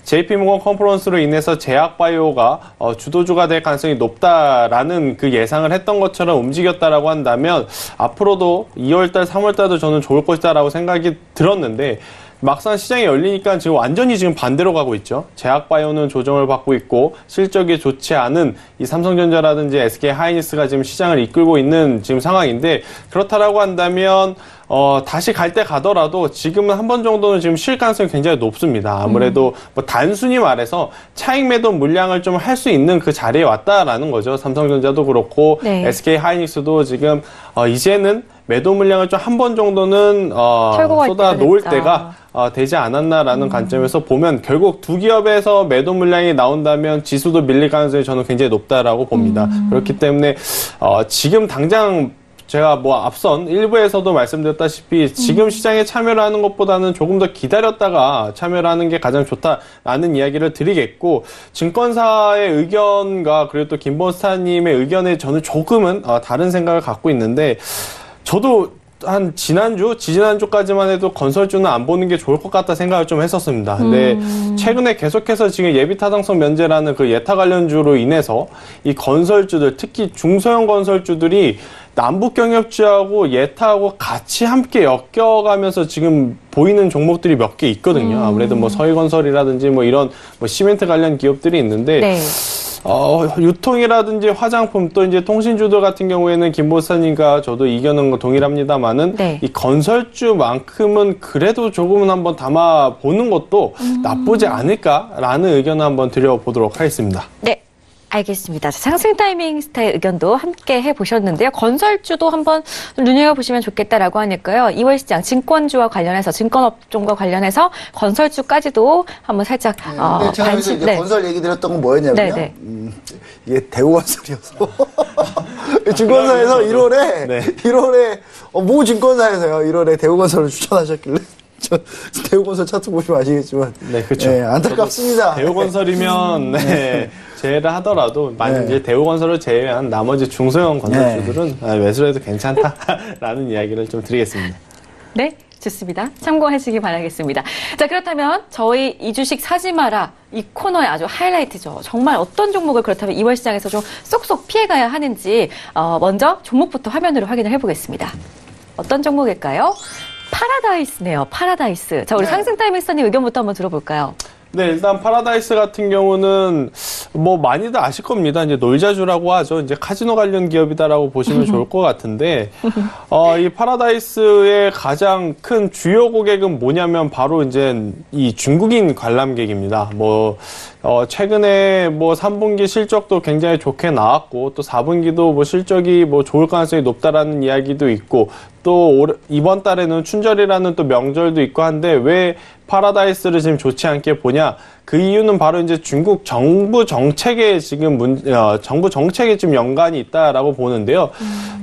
JP모건 컨퍼런스로 인해서 제약바이오가 주도주가 될 가능성이 높다라는 그 예상을 했던 것처럼 움직였다라고 한다면 앞으로도 2월달, 3월달도 저는 좋을 것이다라고 생각이 들었는데 막상 시장이 열리니까 지금 완전히 지금 반대로 가고 있죠. 제약바이오는 조정을 받고 있고 실적이 좋지 않은 이 삼성전자라든지 SK하이닉스가 지금 시장을 이끌고 있는 지금 상황인데 그렇다라고 한다면 다시 갈 때 가더라도 지금은 한 번 정도는 지금 쉴 가능성이 굉장히 높습니다. 아무래도 뭐 단순히 말해서 차익 매도 물량을 좀 할 수 있는 그 자리에 왔다라는 거죠. 삼성전자도 그렇고 네. SK하이닉스도 지금 이제는 매도 물량을 좀 한 번 정도는 쏟아 놓을 때가 되지 않았나라는 관점에서 보면 결국 두 기업에서 매도 물량이 나온다면 지수도 밀릴 가능성이 저는 굉장히 높다라고 봅니다. 그렇기 때문에 지금 당장 제가 뭐 앞선 1부에서도 말씀드렸다시피 지금 시장에 참여를 하는 것보다는 조금 더 기다렸다가 참여를 하는 게 가장 좋다라는 이야기를 드리겠고 증권사의 의견과 그리고 또 김보은 스타님의 의견에 저는 조금은 다른 생각을 갖고 있는데 저도 한 지지난주까지만 해도 건설주는 안 보는 게 좋을 것 같다 생각을 좀 했었습니다. 근데 최근에 계속해서 지금 예비타당성 면제라는 그 예타 관련주로 인해서 이 건설주들, 특히 중소형 건설주들이 남북경협주하고 예타하고 같이 함께 엮여가면서 지금 보이는 종목들이 몇 개 있거든요. 아무래도 뭐 서희건설이라든지 뭐 이런 뭐 시멘트 관련 기업들이 있는데 네. 유통이라든지 화장품 또 이제 통신주들 같은 경우에는 김 보사님과 저도 이견은 거 동일합니다만은 네. 이 건설주만큼은 그래도 조금은 한번 담아 보는 것도 나쁘지 않을까라는 의견을 한번 드려보도록 하겠습니다. 네. 알겠습니다. 상승 타이밍 스타의 의견도 함께 해보셨는데요. 건설주도 한번 눈여겨보시면 좋겠다라고 하니까요. 2월 시장 증권주와 관련해서 증권업종과 관련해서 건설주까지도 한번 살짝 근데 제가 여기서 이제 건설 얘기 드렸던 건 뭐였냐면요. 네. 이게 대우건설이어서 증권사에서 1월에 네. 1월에 모 증권사에서요 1월에 대우건설을 추천하셨길래 저 대우건설 차트 보시면 아시겠지만 네, 그렇죠. 안타깝습니다. 대우건설이면 네, 제외를 하더라도 만약 네. 이제 대우건설을 제외한 나머지 중소형 건설주들은 매수를 해도 괜찮다라는 이야기를 좀 드리겠습니다. 네, 좋습니다. 참고하시기 바라겠습니다. 자, 그렇다면 저희 이 주식 사지 마라 이 코너의 아주 하이라이트죠. 정말 어떤 종목을 그렇다면 2월 시장에서 좀 쏙쏙 피해가야 하는지 먼저 종목부터 화면으로 확인을 해보겠습니다. 어떤 종목일까요? 파라다이스네요. 파라다이스. 자, 우리 상승 타이밍스타님 의견부터 한번 들어볼까요? 네, 일단 파라다이스 같은 경우는 뭐 많이들 아실 겁니다. 이제 놀자주라고 하죠. 이제 카지노 관련 기업이다라고 보시면 좋을 것 같은데, 이 파라다이스의 가장 큰 주요 고객은 뭐냐면 바로 이제 이 중국인 관람객입니다. 최근에 3분기 실적도 굉장히 좋게 나왔고, 또 4분기도 실적이 좋을 가능성이 높다라는 이야기도 있고, 또 이번 달에는 춘절이라는 또 명절도 있고 한데 왜 파라다이스를 지금 좋지 않게 보냐? 그 이유는 바로 이제 중국 정부 정책에 지금 정부 정책에 좀 연관이 있다라고 보는데요.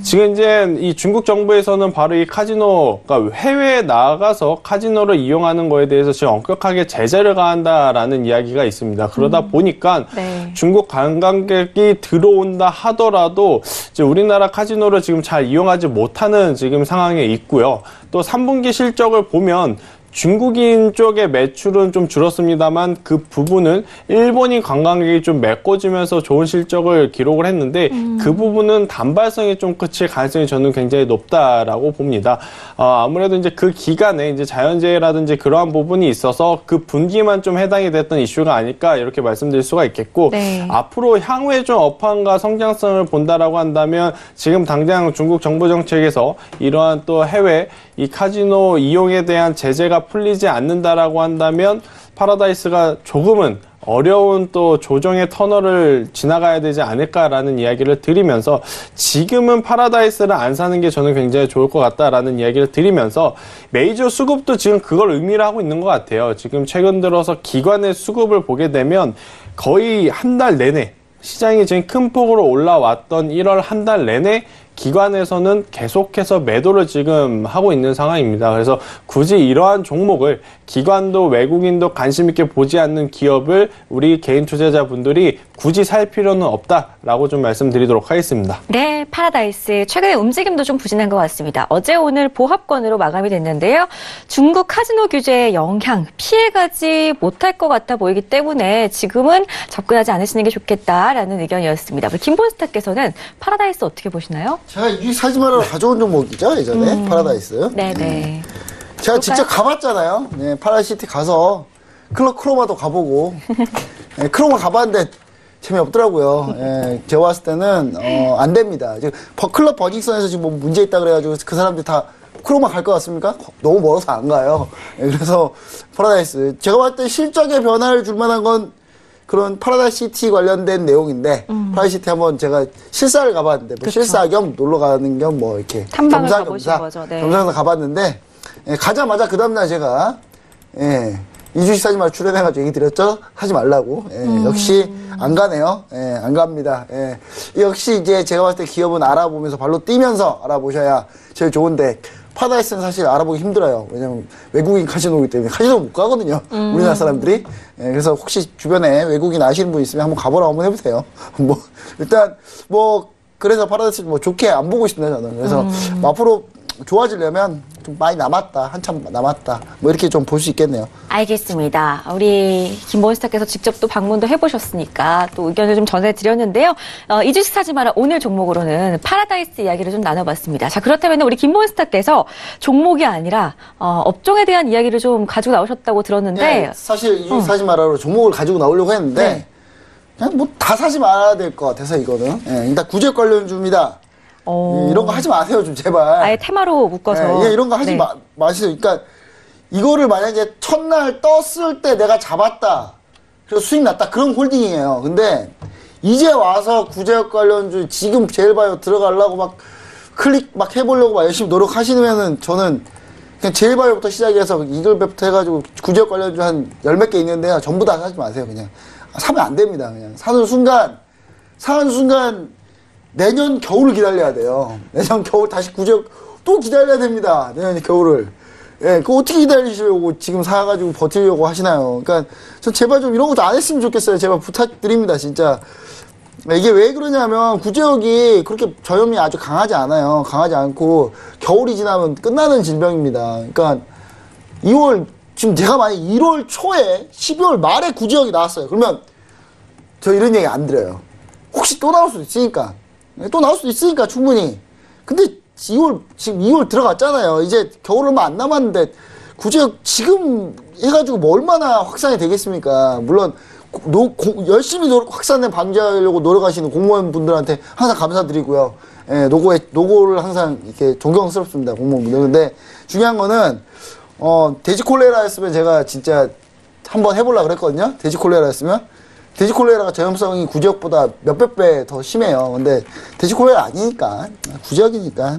지금 이제 이 중국 정부에서는 바로 이 카지노, 그러니까 해외에 나가서 카지노를 이용하는 거에 대해서 지금 엄격하게 제재를 가한다라는 이야기가 있습니다. 그러다 보니까 네. 중국 관광객이 들어온다 하더라도 이제 우리나라 카지노를 지금 잘 이용하지 못하는 지금 상황에 있고요. 또 3분기 실적을 보면 중국인 쪽의 매출은 좀 줄었습니다만 그 부분은 일본인 관광객이 좀 메꿔지면서 좋은 실적을 기록을 했는데 그 부분은 단발성이 좀 그칠 가능성이 저는 굉장히 높다라고 봅니다. 아무래도 이제 그 기간에 이제 자연재해라든지 그러한 부분이 있어서 그 분기만 좀 해당이 됐던 이슈가 아닐까 이렇게 말씀드릴 수가 있겠고 네. 앞으로 향후에 좀 업황과 성장성을 본다라고 한다면 지금 당장 중국 정부 정책에서 이러한 또 해외 이 카지노 이용에 대한 제재가 풀리지 않는다라고 한다면 파라다이스가 조금은 어려운 또 조정의 터널을 지나가야 되지 않을까라는 이야기를 드리면서 지금은 파라다이스를 안 사는 게 저는 굉장히 좋을 것 같다라는 이야기를 드리면서 메이저 수급도 지금 그걸 의미를 하고 있는 것 같아요. 지금 최근 들어서 기관의 수급을 보게 되면 거의 한 달 내내 시장이 지금 큰 폭으로 올라왔던 1월 한 달 내내 기관에서는 계속해서 매도를 지금 하고 있는 상황입니다. 그래서 굳이 이러한 종목을 기관도 외국인도 관심 있게 보지 않는 기업을 우리 개인 투자자분들이 굳이 살 필요는 없다라고 좀 말씀드리도록 하겠습니다. 네, 파라다이스 최근에 움직임도 좀 부진한 것 같습니다. 어제 오늘 보합권으로 마감이 됐는데요. 중국 카지노 규제의 영향 피해가지 못할 것 같아 보이기 때문에 지금은 접근하지 않으시는 게 좋겠다라는 의견이었습니다. 우리 김본스타께서는 파라다이스 어떻게 보시나요? 제가 이 사지 마라 가져온 종목이죠 예전에 파라다이스. 네네. 제가 직접 가봤잖아요. 네, 파라시티 가서 클럽 크로마도 가보고 네, 크로마 가봤는데 재미없더라고요. 예, 제가 봤을 때는 안 됩니다. 지금 클럽 버닝썬에서 지금 뭐 문제 있다 그래가지고 그 사람들이 다 크로마 갈 것 같습니까? 너무 멀어서 안 가요. 예, 그래서 파라다이스 제가 봤을 때 실적에 변화를 줄 만한 건 그런 파라다이시티 관련된 내용인데 파라다이시티 한번 제가 실사를 가봤는데 뭐 실사 겸 놀러 가는 겸 뭐 이렇게 탐방을 가보신 거죠. 네. 겸사겸사 가봤는데 예, 가자마자 그 다음날 제가 이주식 사지 말 출연해가지고 얘기 드렸죠? 하지 말라고. 역시 안 가네요. 안 갑니다. 역시 이제 제가 봤을 때 기업은 알아보면서 발로 뛰면서 알아보셔야 제일 좋은데 파라다이스는 사실 알아보기 힘들어요. 왜냐면 외국인 카지노이기 때문에 카지노 못 가거든요. 우리나라 사람들이. 그래서 혹시 주변에 외국인 아시는 분 있으면 한번 가보라고 한번 해보세요. 일단 그래서 파라다이스 좋게 안 보고 싶네요, 저는. 그래서 앞으로 좋아지려면 좀 많이 남았다, 한참 남았다, 이렇게 좀 볼 수 있겠네요. 알겠습니다. 우리 김본스타께서 직접 또 방문도 해보셨으니까 또 의견을 좀 전해드렸는데요. 이 주식 사지 마라 오늘 종목으로는 파라다이스 이야기를 좀 나눠봤습니다. 자, 그렇다면 우리 김본스타께서 종목이 아니라 업종에 대한 이야기를 좀 가지고 나오셨다고 들었는데 사실 이 주식 사지 마라로 종목을 가지고 나오려고 했는데 그냥 뭐 다 사지 말아야 될 것 같아서 이거는. 예, 일단 구제역 관련주입니다. 이런 거 하지 마세요, 좀 제발. 아예 테마로 묶어서. 예, 이런 거 하지 네. 마세요. 그러니까 이거를 만약에 첫날 떴을 때 내가 잡았다. 그래서 수익 났다. 그런 홀딩이에요. 근데 이제 와서 구제역 관련주 지금 제일바이오 들어가려고 막 클릭 막 해보려고 막 열심히 노력하시면은 저는 그냥 제일바이오부터 시작해서 이글베부터 해가지고 구제역 관련주 한 10몇 개 있는데요. 전부 다 사지 마세요. 그냥. 사면 안 됩니다. 그냥. 사는 순간 내년 겨울을 기다려야 돼요. 내년 겨울 다시 구제역 또 기다려야 됩니다. 내년 겨울을. 예, 그거 어떻게 기다리시려고 지금 사가지고 버티려고 하시나요? 그러니까, 전 제발 좀 이런 것도 안 했으면 좋겠어요. 제발 부탁드립니다, 진짜. 이게 왜 그러냐면, 구제역이 그렇게 저염이 아주 강하지 않아요. 강하지 않고, 겨울이 지나면 끝나는 질병입니다. 그러니까, 지금 제가 만약 1월 초에, 12월 말에 구제역이 나왔어요. 그러면, 저 이런 얘기 안 드려요. 혹시 또 나올 수도 있으니까. 또 나올 수도 있으니까, 충분히. 근데, 지금 2월 들어갔잖아요. 이제 겨울 얼마 안 남았는데 구제역 지금 해가지고 뭐 얼마나 확산이 되겠습니까? 물론 열심히 확산을 방지하려고 노력하시는 공무원분들한테 항상 감사드리고요. 예, 노고를 항상 이렇게 존경스럽습니다, 공무원분들. 근데 중요한 거는 돼지 콜레라였으면 제가 진짜 한번 해보려고 그랬거든요. 돼지 콜레라였으면. 돼지 콜레라가 저염성이 구제역보다 몇백 배 더 심해요. 근데 돼지 콜레라 아니니까 구제역이니까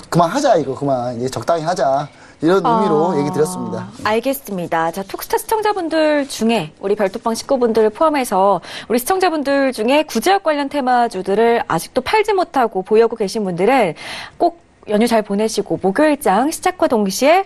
그만하자 이거 그만 이제 적당히 하자 이런 의미로 얘기 드렸습니다. 알겠습니다. 자, 톡스타 시청자분들 중에 우리 별톡방 식구분들을 포함해서 우리 시청자분들 중에 구제역 관련 테마주들을 아직도 팔지 못하고 보유하고 계신 분들은 꼭 연휴 잘 보내시고 목요일장 시작과 동시에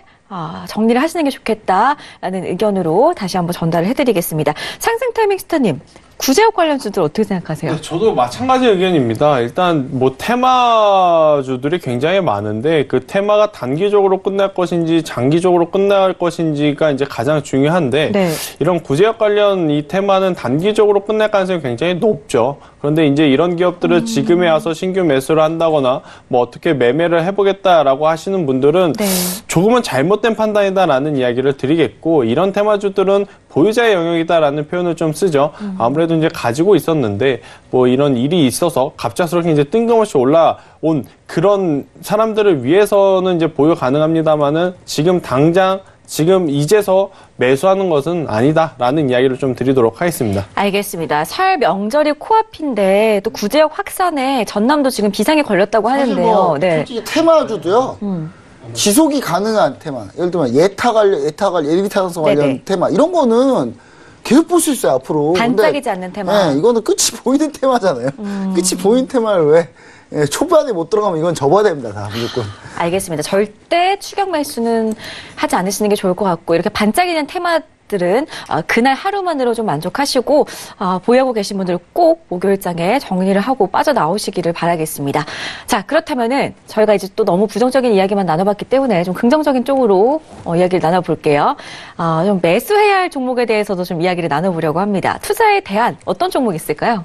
정리를 하시는 게 좋겠다라는 의견으로 다시 한번 전달을 해드리겠습니다. 상승 타이밍 스타님, 구제역 관련주들 어떻게 생각하세요? 네, 저도 마찬가지 의견입니다. 일단 뭐 테마주들이 굉장히 많은데 그 테마가 단기적으로 끝날 것인지 장기적으로 끝날 것인지가 이제 가장 중요한데 네. 이런 구제역 관련 이 테마는 단기적으로 끝날 가능성이 굉장히 높죠. 그런데 이제 이런 기업들을 지금에 와서 신규 매수를 한다거나 뭐 어떻게 매매를 해보겠다라고 하시는 분들은 네. 조금은 잘못된 판단이다라는 이야기를 드리겠고 이런 테마주들은 보유자의 영역이다라는 표현을 좀 쓰죠. 아무래도 이제 가지고 있었는데 뭐 이런 일이 있어서 갑작스럽게 이제 뜬금없이 올라온 그런 사람들을 위해서는 이제 보유 가능합니다만은 지금 이제서 매수하는 것은 아니다라는 이야기를 좀 드리도록 하겠습니다. 알겠습니다. 설 명절이 코앞인데 또 구제역 확산에 전남도 지금 비상에 걸렸다고 하는데요. 뭐 네. 솔직히 테마주도요. 지속이 가능한 테마. 예를 들면 예비 타당성 관련 네네. 테마. 이런 거는 계속 볼 수 있어요, 앞으로. 반짝이지 않는 테마. 네, 이거는 끝이 보이는 테마잖아요. 끝이 보이는 테마를 왜 초반에 못 들어가면 이건 접어야 됩니다, 다 무조건. 알겠습니다. 절대 추격 매수는 하지 않으시는 게 좋을 것 같고 이렇게 반짝이는 테마들은 그날 하루만으로 좀 만족하시고 보유하고 계신 분들은 꼭 목요일장에 정리를 하고 빠져나오시기를 바라겠습니다. 자, 그렇다면은 저희가 이제 또 너무 부정적인 이야기만 나눠봤기 때문에 좀 긍정적인 쪽으로 이야기를 나눠볼게요. 좀 매수해야 할 종목에 대해서도 좀 이야기를 나눠보려고 합니다. 투자에 대한 어떤 종목이 있을까요?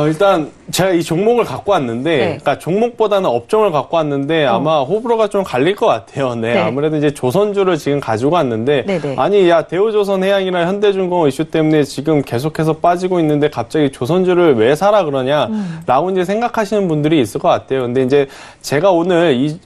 일단 제가 이 종목을 갖고 왔는데, 네. 그러니까 종목보다는 업종을 갖고 왔는데 아마 호불호가 좀 갈릴 것 같아요. 네, 네. 아무래도 이제 조선주를 지금 가지고 왔는데, 네네. 아니, 야, 대우조선해양이랑 현대중공업 이슈 때문에 지금 계속해서 빠지고 있는데 갑자기 조선주를 왜 사라 그러냐? 라고 이제 생각하시는 분들이 있을 것 같아요. 근데 이제 제가 오늘 이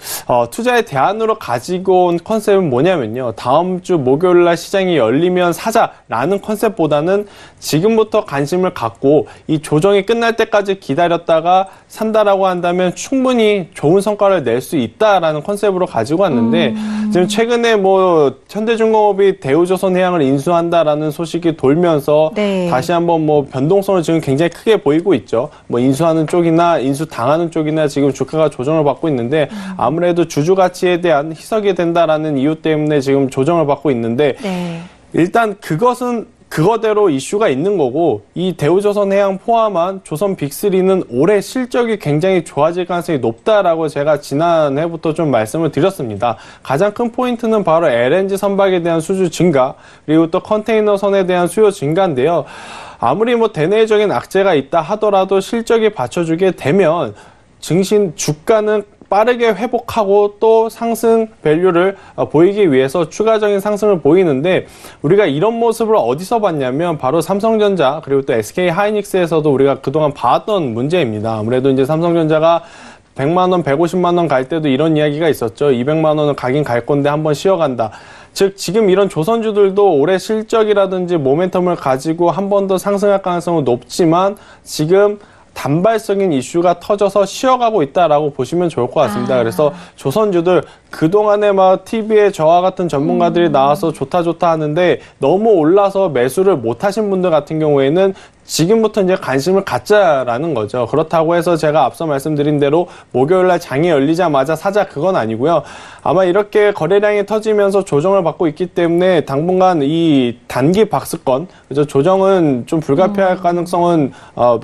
투자의 대안으로 가지고 온 컨셉은 뭐냐면요. 다음 주 목요일 날 시장이 열리면 사자라는 컨셉보다는 지금부터 관심을 갖고 이 조정이 끝날 때까지 기다렸다가 산다라고 한다면 충분히 좋은 성과를 낼 수 있다라는 컨셉으로 가지고 왔는데 지금 최근에 뭐 현대중공업이 대우조선해양을 인수한다라는 소식이 돌면서 네. 다시 한번 뭐 변동성을 지금 굉장히 크게 보이고 있죠. 뭐 인수하는 쪽이나 인수당하는 쪽이나 지금 주가가 조정을 받고 있는데 아무래도 주주 가치에 대한 희석이 된다라는 이유 때문에 지금 조정을 받고 있는데 네. 일단 그것은 그거대로 이슈가 있는 거고 이 대우조선해양 포함한 조선 빅3는 올해 실적이 굉장히 좋아질 가능성이 높다라고 제가 지난해부터 좀 말씀을 드렸습니다. 가장 큰 포인트는 바로 LNG 선박에 대한 수주 증가 그리고 또 컨테이너선에 대한 수요 증가인데요. 아무리 뭐 대내적인 악재가 있다 하더라도 실적이 받쳐주게 되면 주가는 빠르게 회복하고 또 상승 밸류를 보이기 위해서 추가적인 상승을 보이는데 우리가 이런 모습을 어디서 봤냐면 바로 삼성전자 그리고 또 SK 하이닉스에서도 우리가 그동안 봐왔던 문제입니다. 아무래도 이제 삼성전자가 100만 원, 150만 원 갈 때도 이런 이야기가 있었죠. 200만 원은 가긴 갈 건데 한번 쉬어간다. 즉 지금 이런 조선주들도 올해 실적이라든지 모멘텀을 가지고 한 번 더 상승할 가능성은 높지만 지금 단발적인 이슈가 터져서 쉬어가고 있다라고 보시면 좋을 것 같습니다. 그래서 조선주들 그동안에 막 TV에 저와 같은 전문가들이 나와서 좋다 하는데 너무 올라서 매수를 못 하신 분들 같은 경우에는 지금부터 이제 관심을 갖자라는 거죠. 그렇다고 해서 제가 앞서 말씀드린 대로 목요일날 장이 열리자마자 사자 그건 아니고요. 아마 이렇게 거래량이 터지면서 조정을 받고 있기 때문에 당분간 이 단기 박스권, 그죠? 조정은 좀 불가피할 가능성은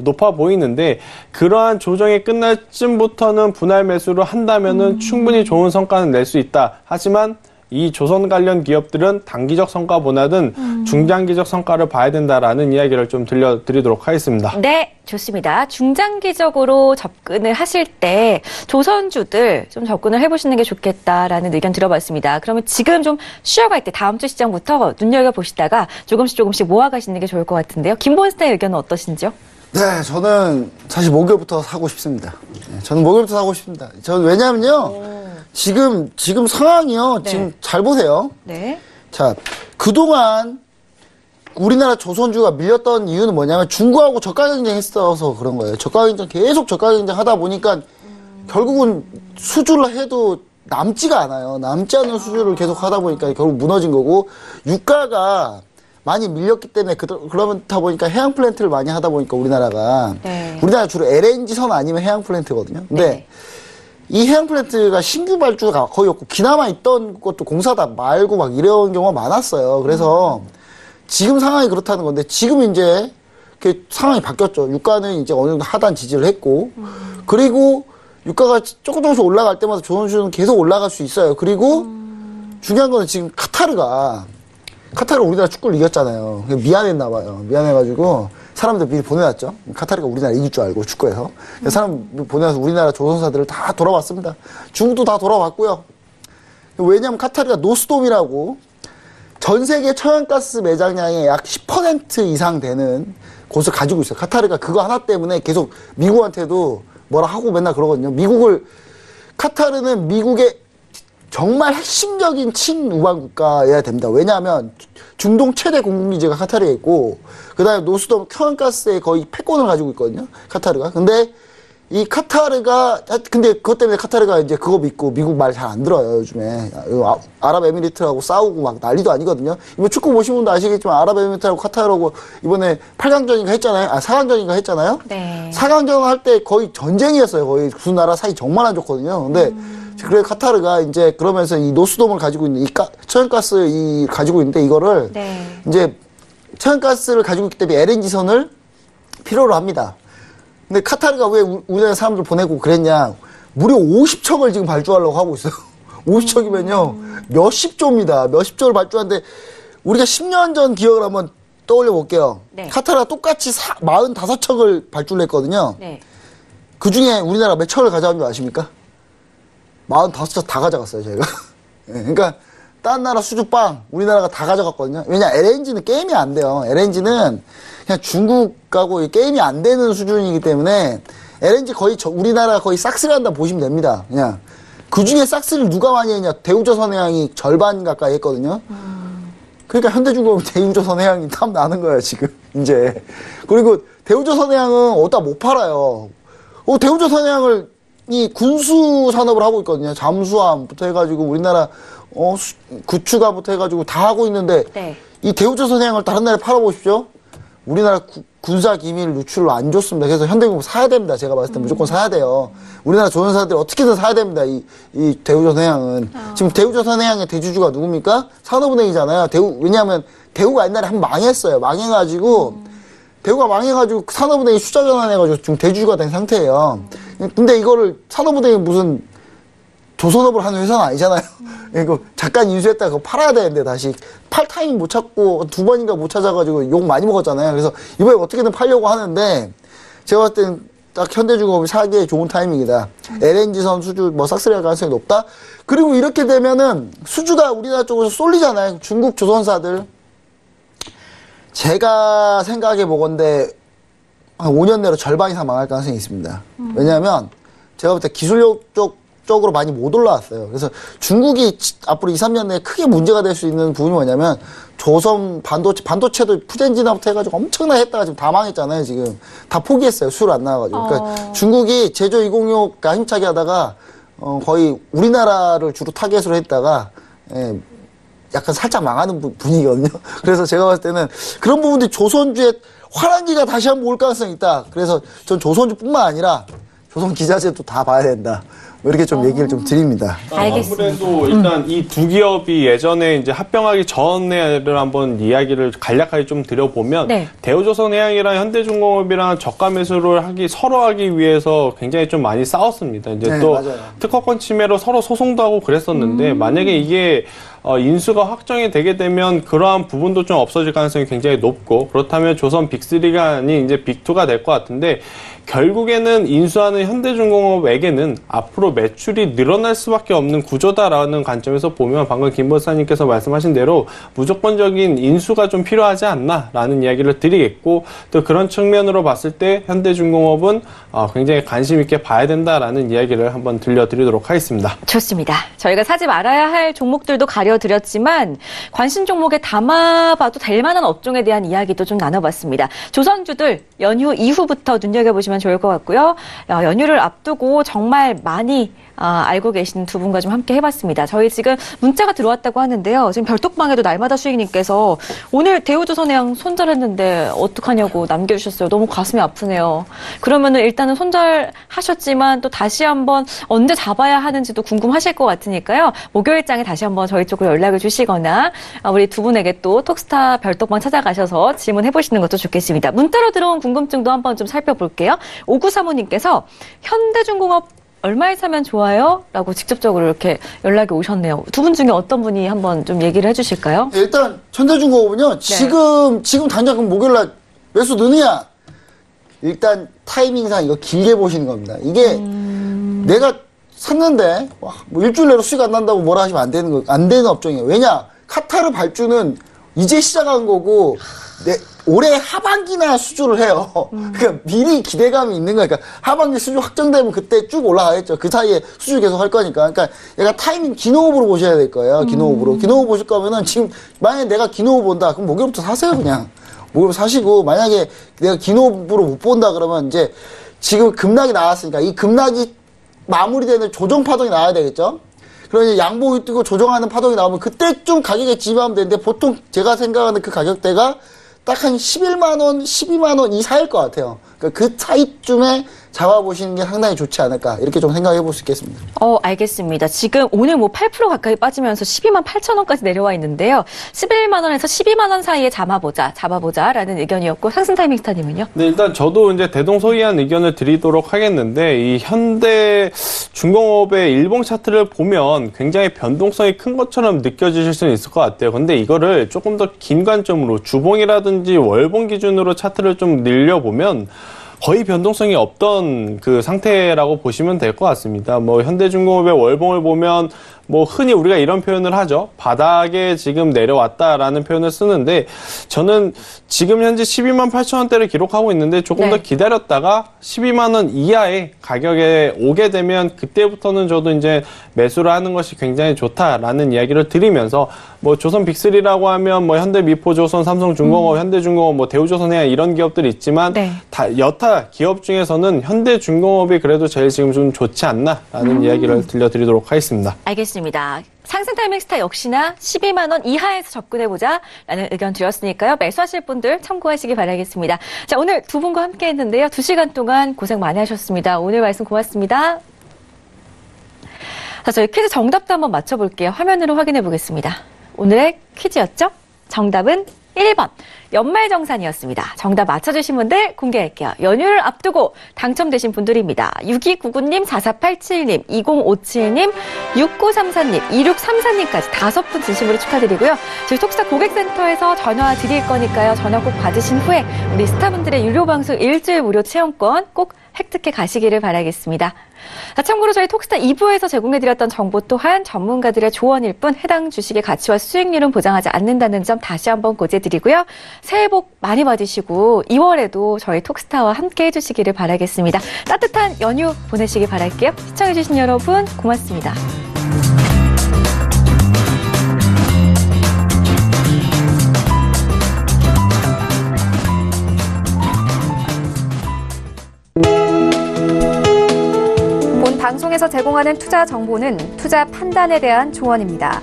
높아 보이는데 그러한 조정이 끝날 쯤부터는 분할 매수를 한다면은 충분히 좋은 성과는 낼 수 있다. 하지만 이 조선 관련 기업들은 단기적 성과보다는 중장기적 성과를 봐야 된다라는 이야기를 좀 들려드리도록 하겠습니다. 네, 좋습니다. 중장기적으로 접근을 하실 때 조선주들 좀 접근을 해보시는 게 좋겠다라는 의견 들어봤습니다. 그러면 지금 좀 쉬어갈 때 다음 주 시장부터 눈여겨보시다가 조금씩 모아가시는 게 좋을 것 같은데요. 김본스타의 의견은 어떠신지요? 네, 저는 사실 목요일부터 사고 싶습니다. 네, 저는 목요일부터 사고 싶습니다. 저는 왜냐면요. 지금 상황이요. 네. 지금 잘 보세요. 네. 자, 그동안 우리나라 조선주가 밀렸던 이유는 뭐냐면 중국하고 저가 경쟁했어서 그런 거예요. 계속 저가 경쟁 하다 보니까 결국은 수주를 해도 남지가 않아요. 남지 않는 수주를 계속 하다 보니까 결국 무너진 거고 유가가 많이 밀렸기 때문에 그러다 보니까 해양 플랜트를 많이 하다 보니까 우리나라가 우리나라 주로 LNG 선 아니면 해양 플랜트거든요. 근데 이 해양 플랜트가 신규 발주가 거의 없고 기나마 있던 것도 공사다 말고 막 이런 경우가 많았어요. 그래서 지금 상황이 그렇다는 건데 지금 이제 상황이 바뀌었죠. 유가는 이제 어느 정도 하단 지지를 했고 그리고 유가가 조금씩 올라갈 때마다 조선주는 계속 올라갈 수 있어요. 그리고 중요한 거는 지금 카타르가 우리나라 축구를 이겼잖아요. 미안했나 봐요. 미안해가지고 사람들 미리 보내놨죠. 카타르가 우리나라 이길 줄 알고 축구에서. 사람 보내서 우리나라 조선사들을 다 돌아왔습니다. 중국도 다 돌아왔고요. 왜냐하면 카타르가 노스돔이라고 전 세계 천연가스 매장량의 약 10% 이상 되는 곳을 가지고 있어요. 카타르가 그거 하나 때문에 계속 미국한테도 뭐라 하고 맨날 그러거든요. 카타르는 미국의 정말 핵심적인 친우방 국가여야 됩니다. 왜냐하면 중동 최대 공급기지가 카타르에 있고 그다음에 노스돔 천연가스의 거의 패권을 가지고 있거든요. 카타르가. 근데 그것 때문에 카타르가 이제 그거 믿고 미국 말 잘 안 들어요, 요즘에. 아랍에미리트하고 싸우고 막 난리도 아니거든요. 이번 축구 보신 분도 아시겠지만 아랍에미리트하고 카타르하고 이번에 8강전인가 했잖아요. 4강전인가 했잖아요. 네. 4강전 할 때 거의 전쟁이었어요. 거의 두 나라 사이 정말 안 좋거든요. 근데 그래서 카타르가 이제 그러면서 이 노스돔을 가지고 있는 천연가스 가지고 있는데 이거를 이제 천연가스를 가지고 있기 때문에 LNG선을 필요로 합니다. 근데 카타르가 왜 우리나라 사람들 보내고 그랬냐. 무려 50척을 지금 발주하려고 하고 있어요. 50척이면요. 몇십 조입니다. 몇십 조를 발주하는데 우리가 10년 전 기억을 한번 떠올려 볼게요. 카타르가 똑같이 45척을 발주를 했거든요. 그 중에 우리나라 몇 척을 가져간 줄 아십니까? 45척 다 가져갔어요, 저희가. 그러니까 딴 나라 수주빵 우리나라가 다 가져갔거든요. 왜냐 LNG는 게임이 안 돼요. LNG는 그냥 중국하고 게임이 안 되는 수준이기 때문에 LNG 거의 우리나라가 거의 싹쓸이 한다 보시면 됩니다. 그냥 그 중에 싹쓸이를 누가 많이 했냐? 대우조선해양이 절반 가까이 했거든요. 그러니까 현대중공업 대우조선해양이 탐 나는 거예요 지금 이제. 그리고 대우조선해양은 어디다 못 팔아요. 대우조선해양을 이 군수 산업을 하고 있거든요. 잠수함부터 해가지고 우리나라 구축함부터 해가지고 다 하고 있는데 이 대우조선해양을 다른 나라에 팔아보십시오. 우리나라 군사 기밀 유출로 안 좋습니다. 그래서 현대중공업 사야 됩니다. 제가 봤을 때 무조건 사야 돼요. 우리나라 조선사들이 어떻게든 사야 됩니다. 이 대우조선해양은. 지금 대우조선해양의 대주주가 누굽니까? 산업은행이잖아요. 왜냐하면 대우가 옛날에 한 번 망했어요. 대우가 망해가지고 산업은행이 수자 전환해가지고 지금 대주주가 된 상태예요. 근데 이거를 산업은행이 무슨 조선업을 하는 회사는 아니잖아요. 이거 잠깐 인수했다가 그거 팔아야 되는데 다시 팔 타이밍 못 찾고 2번인가 못 찾아가지고 욕 많이 먹었잖아요. 그래서 이번에 어떻게든 팔려고 하는데 제가 봤을 때는 딱 현대중공업이 사기에 좋은 타이밍이다. LNG선 수주 뭐 싹쓸이할 가능성이 높다. 그리고 이렇게 되면은 수주가 우리나라 쪽에서 쏠리잖아요. 중국 조선사들. 제가 생각해 보건데 한 5년 내로 절반 이상 망할 가능성이 있습니다. 왜냐하면 제가 볼 때 기술력 쪽으로 많이 못 올라왔어요. 그래서 중국이 앞으로 2, 3년 내에 크게 문제가 될 수 있는 부분이 뭐냐면 조선 반도체도 푸젠지나부터 해가지고 엄청나게 했다가 지금 다 망했잖아요. 지금 다 포기했어요. 수율 안 나와가지고. 그러니까 중국이 제조 206가 힘차게 하다가 거의 우리나라를 주로 타겟으로 했다가 약간 살짝 망하는 분위기거든요. 그래서 제가 봤을 때는 그런 부분들이 조선주의 화랑기가 다시 한번 올 가능성이 있다. 그래서 전 조선주뿐만 아니라 조선 기자재도 다 봐야 된다. 이렇게 좀 얘기를 좀 드립니다. 알겠습니다. 아무래도 일단 이 두 기업이 예전에 이제 합병하기 전에를 한번 이야기를 간략하게 좀 드려보면 네. 대우조선해양이랑 현대중공업이랑 저가 매수를 서로 하기 위해서 굉장히 좀 많이 싸웠습니다. 이제 네, 또 맞아요. 특허권 침해로 서로 소송도 하고 그랬었는데 만약에 이게 인수가 확정이 되게 되면 그러한 부분도 좀 없어질 가능성이 굉장히 높고 그렇다면 조선 빅3가 아닌 이제 빅2가 될 것 같은데 결국에는 인수하는 현대중공업에게는 앞으로 매출이 늘어날 수밖에 없는 구조다라는 관점에서 보면 방금 김 박사님께서 말씀하신 대로 무조건적인 인수가 좀 필요하지 않나라는 이야기를 드리겠고 또 그런 측면으로 봤을 때 현대중공업은 굉장히 관심 있게 봐야 된다라는 이야기를 한번 들려드리도록 하겠습니다. 좋습니다. 저희가 사지 말아야 할 종목들도 가려드렸지만 관심 종목에 담아봐도 될 만한 업종에 대한 이야기도 좀 나눠봤습니다. 조선주들 연휴 이후부터 눈여겨보시면 좋을 것 같고요. 연휴를 앞두고 정말 많이 알고 계신 두 분과 좀 함께 해봤습니다. 저희 지금 문자가 들어왔다고 하는데요. 지금 별톡방에도 날마다 수익님께서 오늘 대우조선해양 손절했는데 어떡하냐고 남겨주셨어요. 너무 가슴이 아프네요. 그러면은 일단은 손절하셨지만 또 다시 한번 언제 잡아야 하는지도 궁금하실 것 같으니까요. 목요일장에 다시 한번 저희 쪽으로 연락을 주시거나 우리 두 분에게 또 톡스타 별톡방 찾아가셔서 질문해보시는 것도 좋겠습니다. 문자로 들어온 궁금증도 한번 좀 살펴볼게요. 5935님께서 현대중공업 얼마에 사면 좋아요? 라고 직접적으로 이렇게 연락이 오셨네요. 두 분 중에 어떤 분이 한번 좀 얘기를 해주실까요? 일단 현대중공업은요. 지금 당장 그럼 목요일날 매수 느느냐? 일단 타이밍상 이거 길게 보시는 겁니다. 이게 내가 샀는데 뭐 일주일 내로 수익 안 난다고 뭐라 하시면 안 되는 업종이에요. 왜냐? 카타르 발주는 이제 시작한 거고 올해 하반기나 수주를 해요. 그러니까 미리 기대감이 있는 거니까 하반기 수주 확정되면 그때 쭉 올라가겠죠. 그 사이에 수주 계속 할 거니까. 그러니까 얘가 타이밍 기노업으로 보셔야 될 거예요. 기노업으로. 기노업 보실 거면은 지금 만약에 내가 기노업 본다. 그럼 목요일부터 사세요 그냥. 목요일 사시고 만약에 내가 기노업으로 못 본다 그러면 이제 지금 급락이 나왔으니까 이 급락이 마무리되는 조정 파동이 나와야 되겠죠. 그러니 양봉이 뜨고 조정하는 파동이 나오면 그때쯤 가격에 집하면 되는데 보통 제가 생각하는 그 가격대가 딱 한 11만원, 12만원 이 사이일 것 같아요. 그러니까 그 사이쯤에 잡아보시는 게 상당히 좋지 않을까 이렇게 좀 생각해 볼 수 있겠습니다. 알겠습니다. 지금 오늘 뭐 8% 가까이 빠지면서 12만 8천 원까지 내려와 있는데요. 11만 원에서 12만 원 사이에 잡아보자라는 의견이었고 상승 타이밍 스타님은요? 네, 일단 저도 이제 대동소이한 의견을 드리도록 하겠는데 이 현대 중공업의 일봉 차트를 보면 굉장히 변동성이 큰 것처럼 느껴지실 수는 있을 것 같아요. 근데 이거를 조금 더 긴 관점으로 주봉이라든지 월봉 기준으로 차트를 좀 늘려보면 거의 변동성이 없던 그 상태라고 보시면 될 것 같습니다. 뭐 현대중공업의 월봉을 보면 뭐 흔히 우리가 이런 표현을 하죠. 바닥에 지금 내려왔다라는 표현을 쓰는데 저는 지금 현재 12만 8천 원대를 기록하고 있는데 조금 더 기다렸다가 12만 원 이하의 가격에 오게 되면 그때부터는 저도 이제 매수를 하는 것이 굉장히 좋다라는 이야기를 드리면서 뭐 조선 빅3라고 하면 뭐 현대미포조선, 삼성중공업, 현대중공업, 뭐 대우조선해양 이런 기업들이 있지만 다 여타 기업 중에서는 현대중공업이 그래도 제일 지금 좀 좋지 않나라는 이야기를 들려드리도록 하겠습니다. 알겠습니다. 상승 타이밍 스타 역시나 12만 원 이하에서 접근해보자라는 의견 드렸으니까요. 매수하실 분들 참고하시기 바라겠습니다. 자, 오늘 두 분과 함께 했는데요. 2시간 동안 고생 많이 하셨습니다. 오늘 말씀 고맙습니다. 자, 저희 퀴즈 정답도 한번 맞춰볼게요. 화면으로 확인해 보겠습니다. 오늘의 퀴즈였죠? 정답은 1번 연말정산이었습니다. 정답 맞춰주신 분들 공개할게요. 연휴를 앞두고 당첨되신 분들입니다. 6299님, 4487님, 2057님, 6934님, 2634님까지 5분 진심으로 축하드리고요. 저희 톡스타 고객센터에서 전화 드릴 거니까요. 전화 꼭 받으신 후에 우리 스타분들의 유료방송 일주일 무료 체험권 꼭 획득해 가시기를 바라겠습니다. 참고로 저희 톡스타 2부에서 제공해드렸던 정보 또한 전문가들의 조언일 뿐 해당 주식의 가치와 수익률은 보장하지 않는다는 점 다시 한번 고지해드리고요. 새해 복 많이 받으시고 2월에도 저희 톡스타와 함께 해주시기를 바라겠습니다. 따뜻한 연휴 보내시기 바랄게요. 시청해주신 여러분 고맙습니다. 방송에서 제공하는 투자 정보는 투자 판단에 대한 조언입니다.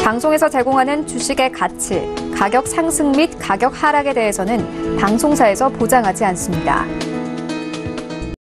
방송에서 제공하는 주식의 가치, 가격 상승 및 가격 하락에 대해서는 방송사에서 보장하지 않습니다.